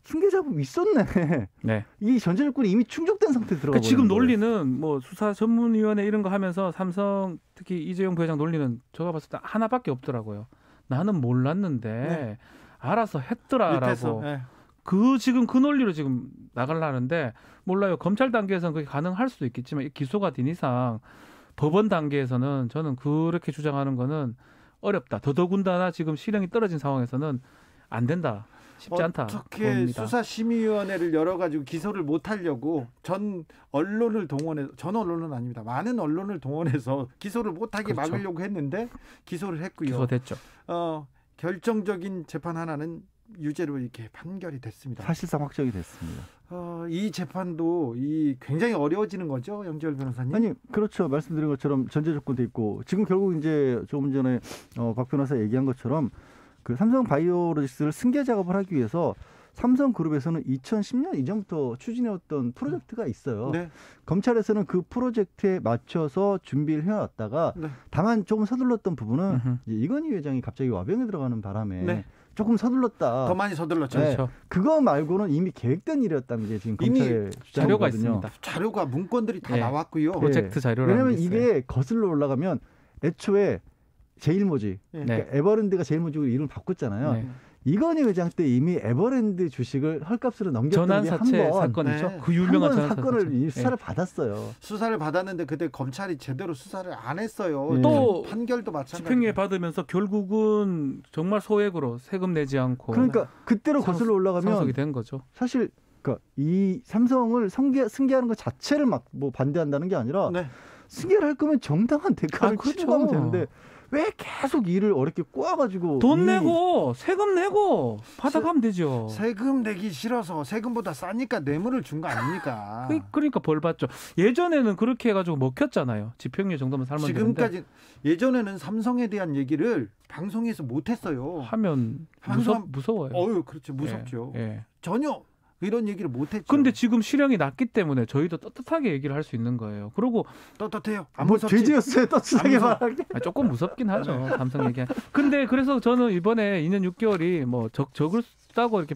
승계 작업이 있었네. 네. 이 전제조건이 이미 충족된 상태에 들어가 버린 지금 거예요. 논리는 뭐 수사 전문위원회 이런 거 하면서 삼성 특히 이재용 부회장 논리는 제가 봤을 때 하나밖에 없더라고요. 나는 몰랐는데 알아서 했더라라고. 그 지금 그 논리로 지금 나가려는데 몰라요. 검찰 단계에서는 그게 가능할 수도 있겠지만 기소가 된 이상 법원 단계에서는 저는 그렇게 주장하는 거는 어렵다. 더더군다나 지금 실형이 떨어진 상황에서는 안 된다. 쉽지 않다. 어떻게 봅니다. 수사심의위원회를 열어가지고 기소를 못하려고 전 언론을 동원해서 전 언론은 아닙니다. 많은 언론을 동원해서 기소를 못하게 그렇죠. 막으려고 했는데 기소를 했고요. 기소됐죠. 결정적인 재판 하나는 유죄로 이렇게 판결이 됐습니다. 사실상 확정이 됐습니다. 이 재판도 굉장히 어려워지는 거죠, 영지열 변호사님? 아니 그렇죠. 말씀드린 것처럼 전제 조건도 있고 지금 결국 이제 조금 전에 박 변호사 얘기한 것처럼 그 삼성바이오로직스를 승계 작업을 하기 위해서 삼성그룹에서는 2010년 이전부터 추진해왔던 프로젝트가 있어요. 네. 검찰에서는 그 프로젝트에 맞춰서 준비를 해왔다가 다만 조금 서둘렀던 부분은 이제 이건희 회장이 갑자기 와병에 들어가는 바람에 조금 서둘렀다. 더 많이 서둘렀죠. 네. 그렇죠. 그거 말고는 이미 계획된 일이었다는 게 지금 검찰의 자료가 있습니다. 자료가 문건들이 다 나왔고요. 프로젝트 자료라는 왜냐하면 게 이게 거슬러 올라가면 애초에 제일모직, 그러니까 에버랜드가 제일모직으로 이름을 바꿨잖아요. 이건희 회장 때 이미 에버랜드 주식을 헐값으로 넘겼던 게 전환사채 사건이죠. 그 유명한 사건을 수사를 받았어요. 수사를 받았는데 그때 검찰이 제대로 수사를 안 했어요. 또 판결도 마찬가지. 집행유예 받으면서 결국은 정말 소액으로 세금 내지 않고. 그러니까 그때로 거슬러 올라가면 상속이 된 거죠. 사실 그러니까 이 삼성을 승계하는 것 자체를 막 뭐 반대한다는 게 아니라 승계를 할 거면 정당한 대가를 치르면 되는데. 왜 계속 일을 어렵게 꼬아가지고 돈 내고 세금 내고 받아가면 되죠. 세금 내기 싫어서 세금보다 싸니까 뇌물을 준 거 아닙니까? 그러니까 벌 받죠. 예전에는 그렇게 해가지고 먹혔잖아요. 집행유예 정도면 살면 지금까지 되는데. 예전에는 삼성에 대한 얘기를 방송에서 못했어요. 하면 무서워요. 그렇죠. 무섭죠. 예. 전혀 이런 얘기를 못했죠. 근데 지금 실형이 났기 때문에 저희도 떳떳하게 얘기를 할 수 있는 거예요. 그리고 떳떳해요. 뭐 죄지었어요. 떳떳하게 말하기. 조금 무섭긴 하죠. 삼성 얘기. 근데 그래서 저는 이번에 2년 6개월이 뭐 적을다고 이렇게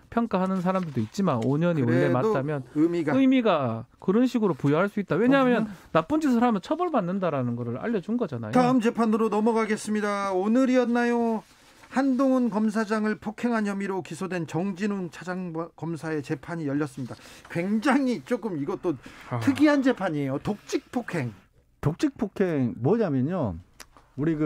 평가하는 사람들도 있지만 5년이 원래 맞다면 의미가 그런 식으로 부여할 수 있다. 왜냐하면 나쁜 짓을 하면 처벌받는다라는 거를 알려준 거잖아요. 다음 재판으로 넘어가겠습니다. 오늘이었나요? 한동훈 검사장을 폭행한 혐의로 기소된 정진웅 차장검사의 재판이 열렸습니다. 굉장히 조금 이것도 특이한 재판이에요. 독직 폭행 뭐냐면요. 우리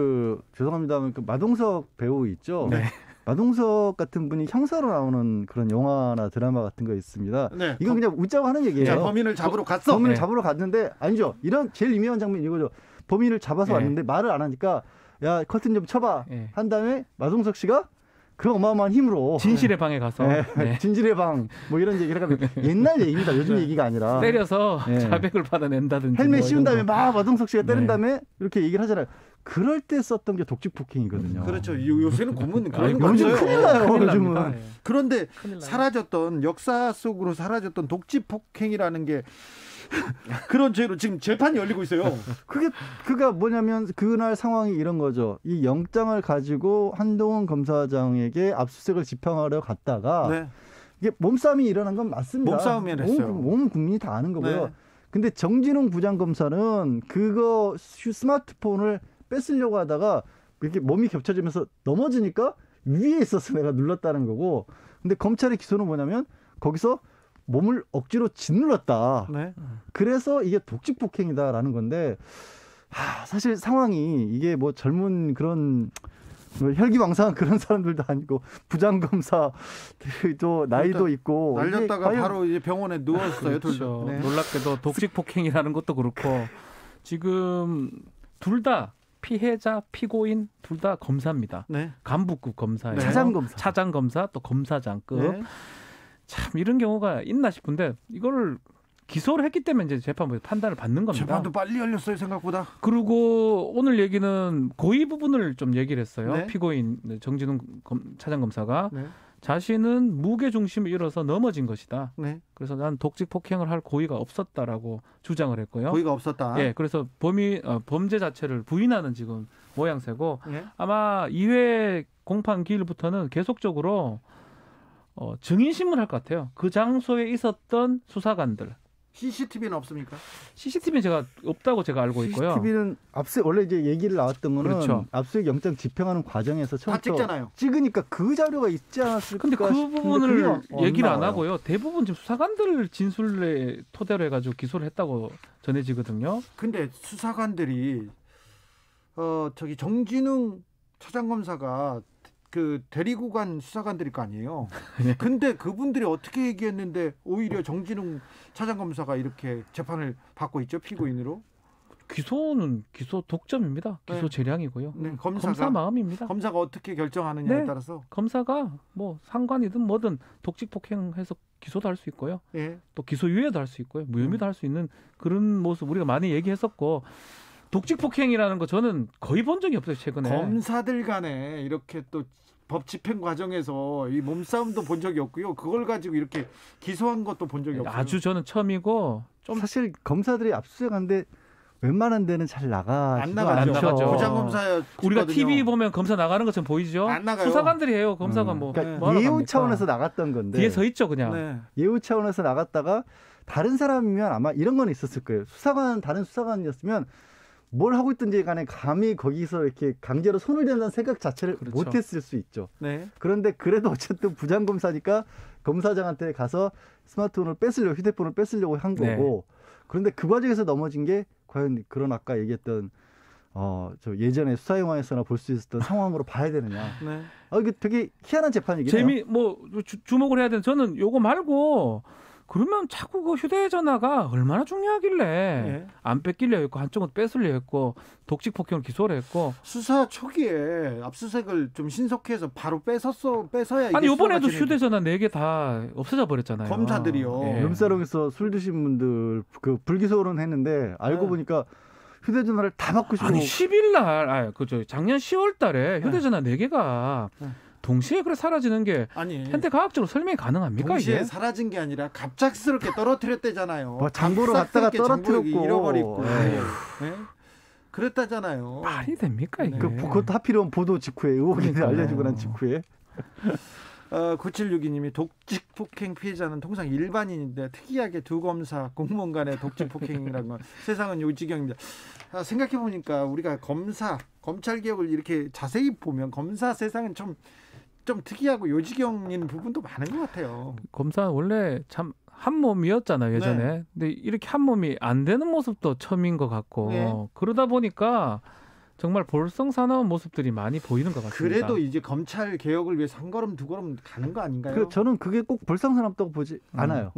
죄송합니다만 마동석 배우 있죠. 네. 마동석 같은 분이 형사로 나오는 그런 영화나 드라마 같은 거 있습니다. 네. 이건 그냥 웃자고 하는 얘기예요. 자, 범인을 잡으러 갔어. 범인을 잡으러 갔는데 아니죠. 이런 제일 유명한 장면 이거죠. 범인을 잡아서 왔는데 말을 안 하니까 야 커튼 좀 쳐봐 한 다음에 마동석 씨가 그 어마어마한 힘으로 진실의 방에 가서 진실의 방 뭐 이런 얘기를 하면 옛날 얘기입니다. 요즘 얘기가 아니라 때려서 자백을 받아낸다든지 헬멧 씌운 다음에 막 마동석 씨가 때린 다음에 이렇게 얘기를 하잖아요. 그럴 때 썼던 게 독직 폭행이거든요. 그렇죠. 요새는 고문 그런 거 요즘 큰일 나요. 요즘은. 그런데 역사 속으로 사라졌던 독직 폭행이라는 게 그런 죄로 지금 재판이 열리고 있어요. 그가 뭐냐면 그날 상황이 이런 거죠. 이 영장을 가지고 한동훈 검사장에게 압수수색을 집행하려 갔다가 이게 몸싸움이 일어난 건 맞습니다. 몸싸움이 했어요. 온 국민이 다 아는 거고요. 근데 정진웅 부장검사는 그거 스마트폰을 뺏으려고 하다가 이렇게 몸이 겹쳐지면서 넘어지니까 위에 있어서 내가 눌렀다는 거고. 근데 검찰의 기소는 뭐냐면 거기서 몸을 억지로 짓눌렀다. 그래서 이게 독직 폭행이다라는 건데 사실 상황이 이게 뭐 젊은 그런 혈기왕성한 그런 사람들도 아니고 부장검사도 나이도 있고 날렸다가 바로 이제 병원에 누웠어요. 그렇죠. 놀랍게도 독직 폭행이라는 것도 그렇고 지금 둘 다 피해자, 피고인 둘 다 검사입니다. 네. 간부급 검사예요. 차장검사. 차장검사 또 검사장급. 네. 참 이런 경우가 있나 싶은데 이거를 기소를 했기 때문에 이제 재판부에서 판단을 받는 겁니다. 재판도 빨리 열렸어요, 생각보다. 그리고 오늘 얘기는 고의 부분을 좀 얘기를 했어요. 네. 피고인 정진웅 차장검사가 네. 자신은 무게 중심을 잃어서 넘어진 것이다. 네. 그래서 난 독직 폭행을 할 고의가 없었다라고 주장을 했고요. 고의가 없었다. 예, 그래서 범죄 자체를 부인하는 지금 모양새고 네. 아마 2회 공판 기일부터는 계속적으로 증인신문 할 것 같아요. 그 장소에 있었던 수사관들. CCTV는 없습니까? CCTV는 제가 없다고 제가 알고 있고요. CCTV는 원래 이제 얘기를 나왔던 거는 그렇죠. 압수수색 영장 집행하는 과정에서 다 찍잖아요. 찍으니까 그 자료가 있지 않았을까? 근데 그 부분을 얘기를 안 나와요. 하고요. 대부분 지금 수사관들 진술에 토대로 해가지고 기소를 했다고 전해지거든요. 근데 수사관들이 저기 정진웅 차장검사가 그 데리고 간 수사관들일 거 아니에요. 네. 근데 그분들이 어떻게 얘기했는데 오히려 정진웅 차장검사가 이렇게 재판을 받고 있죠, 피고인으로? 기소는 기소 독점입니다. 기소 네. 재량이고요. 네, 검사 마음입니다. 검사가 어떻게 결정하느냐에 네. 따라서. 검사가 뭐 상관이든 뭐든 독직 폭행해서 기소도 할 수 있고요. 예. 또 기소유예도 할 수 있고요. 무혐의도 할 수 있는 그런 모습 우리가 많이 얘기했었고 독직 폭행이라는 거 저는 거의 본 적이 없어요, 최근에. 검사들 간에 이렇게 또 법 집행 과정에서 이 몸싸움도 본 적이 없고요. 그걸 가지고 이렇게 기소한 것도 본 적이 없어요. 아주 저는 처음이고 좀 사실 검사들이 압수수색하는데 웬만한 데는 잘 안 나가죠. 부장검사 우리가 TV 보면 검사 나가는 것처럼 보이죠. 안 나가요. 수사관들이 해요. 검사가 그러니까 예우 합니까? 차원에서 나갔던 건데 뒤에 서 있죠, 그냥. 네. 예우 차원에서 나갔다가 다른 사람이면 아마 이런 건 있었을 거예요. 다른 수사관이었으면 뭘 하고 있든지 간에 감히 거기서 이렇게 강제로 손을 댄다는 생각 자체를 그렇죠. 못했을 수 있죠. 네. 그런데 그래도 어쨌든 부장검사니까 검사장한테 가서 스마트폰을 휴대폰을 뺏으려고 한 거고 그런데 그 과정에서 넘어진 게 과연 그런 아까 얘기했던 저 예전에 수사 영화에서나 볼 수 있었던 상황으로 봐야 되느냐. 네. 이게 되게 희한한 재판이긴 해요. 주목을 해야 되는 저는 요거 말고 그러면 자꾸 그 휴대전화가 얼마나 중요하길래 안 뺏기려 했고 한쪽은 뺏으려 했고 독직 폭행을 기소를 했고 수사 초기에 압수수색을 좀 신속해서 바로 뺏어야 이게 아니 이번에도 휴대전화 4개 다 없어져 버렸잖아요. 검사들이요. 룸사롱에서 술 드신 분들 그 불기소는 했는데 알고 보니까 휴대전화를 다 바꾸시고 아니 10일 날 작년 10월 달에 휴대전화 4개가 동시에 그래 사라지는 게 현대 과학적으로 설명이 가능합니까? 동시에 이게? 사라진 게 아니라 갑작스럽게 떨어뜨렸대잖아요. 장보러 갔다가 떨어뜨렸고 잃어버리고 네? 그랬다잖아요. 말이 됩니까 이게? 그것도 하필이면 보도 직후에 의혹이 알려지고 난 직후에. 9762님이 독직 폭행 피해자는 통상 일반인인데 특이하게 두 검사 공무원 간의 독직 폭행이라는 건 세상은 요지경입니다. 생각해 보니까 우리가 검찰 개혁을 이렇게 자세히 보면 검사 세상은 좀 특이하고 요지경인 부분도 많은 것 같아요. 검사 원래 참 한 몸이었잖아요 예전에. 네. 근데 이렇게 한 몸이 안 되는 모습도 처음인 것 같고 그러다 보니까 정말 볼썽사나운 모습들이 많이 보이는 것 같습니다. 그래도 이제 검찰 개혁을 위해서 한 걸음 두 걸음 가는 거 아닌가요? 저는 그게 꼭 볼썽사납다고 보지 않아요.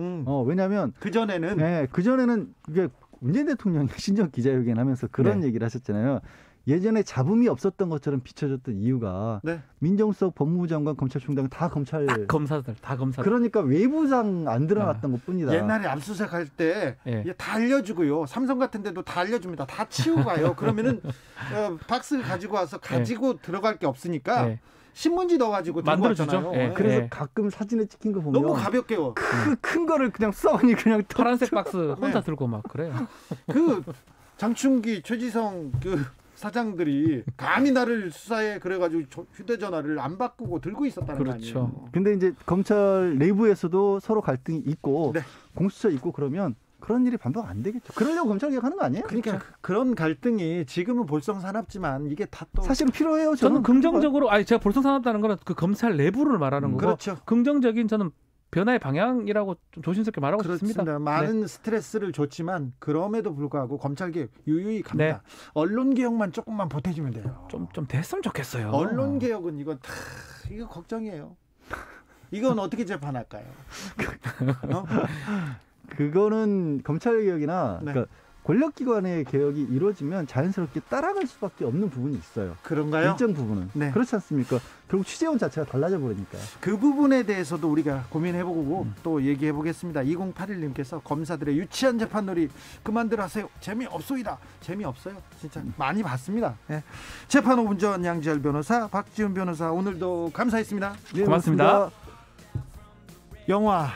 왜냐하면 그전에는 이게 문재인 대통령이 신년 기자회견하면서 그런 얘기를 하셨잖아요. 예전에 잡음이 없었던 것처럼 비춰졌던 이유가 민정수석, 법무부 장관, 검찰총장 다 검사들. 그러니까 외부상 안 드러났던 것뿐이다. 옛날에 압수수색할 때 다 알려주고요. 삼성 같은 데도 다 알려줍니다. 다 치우고 가요. 그러면은 박스를 가지고 와서 들어갈 게 없으니까 신문지 넣어가지고 만들어주죠. 그래서 가끔 사진에 찍힌 거 보면 너무 가볍게요. 큰 거를 그냥 수사관이 그냥 파란색 박스 혼자 들고 막 그래요. 그 장충기, 최지성 사장들이 감히 나를 수사해 그래가지고 휴대전화를 안 바꾸고 들고 있었다는 거 아니에요. 근데 이제 검찰 내부에서도 서로 갈등이 있고 공수처 있고 그러면 그런 일이 반복 안 되겠죠. 그러려고 검찰 개혁하는 거 아니에요? 그러니까 그런 갈등이 지금은 볼썽사납지만 이게 다 또 사실은 필요해요. 저는 긍정적으로 제가 볼썽사납다는 거는 그 검찰 내부를 말하는 거고 그렇죠. 긍정적인 저는 변화의 방향이라고 좀 조심스럽게 말하고 싶습니다. 많은 스트레스를 줬지만 그럼에도 불구하고 검찰개혁 유유히 갑니다. 언론개혁만 조금만 보태주면 돼요. 좀 됐으면 좋겠어요. 언론개혁은 이거 걱정이에요. 이건 어떻게 재판할까요? 그거는 검찰개혁이나 그러니까 권력기관의 개혁이 이루어지면 자연스럽게 따라갈 수밖에 없는 부분이 있어요. 그런가요? 일정 부분은. 네. 그렇지 않습니까? 결국 취재원 자체가 달라져 버리니까요. 그 부분에 대해서도 우리가 고민해보고 또 얘기해보겠습니다. 2081님께서 검사들의 유치한 재판놀이 그만들 하세요. 재미없소이다. 재미없어요. 진짜 많이 봤습니다. 네. 재판 5분 전 양지열 변호사, 박지훈 변호사 오늘도 감사했습니다. 네, 고맙습니다. 영화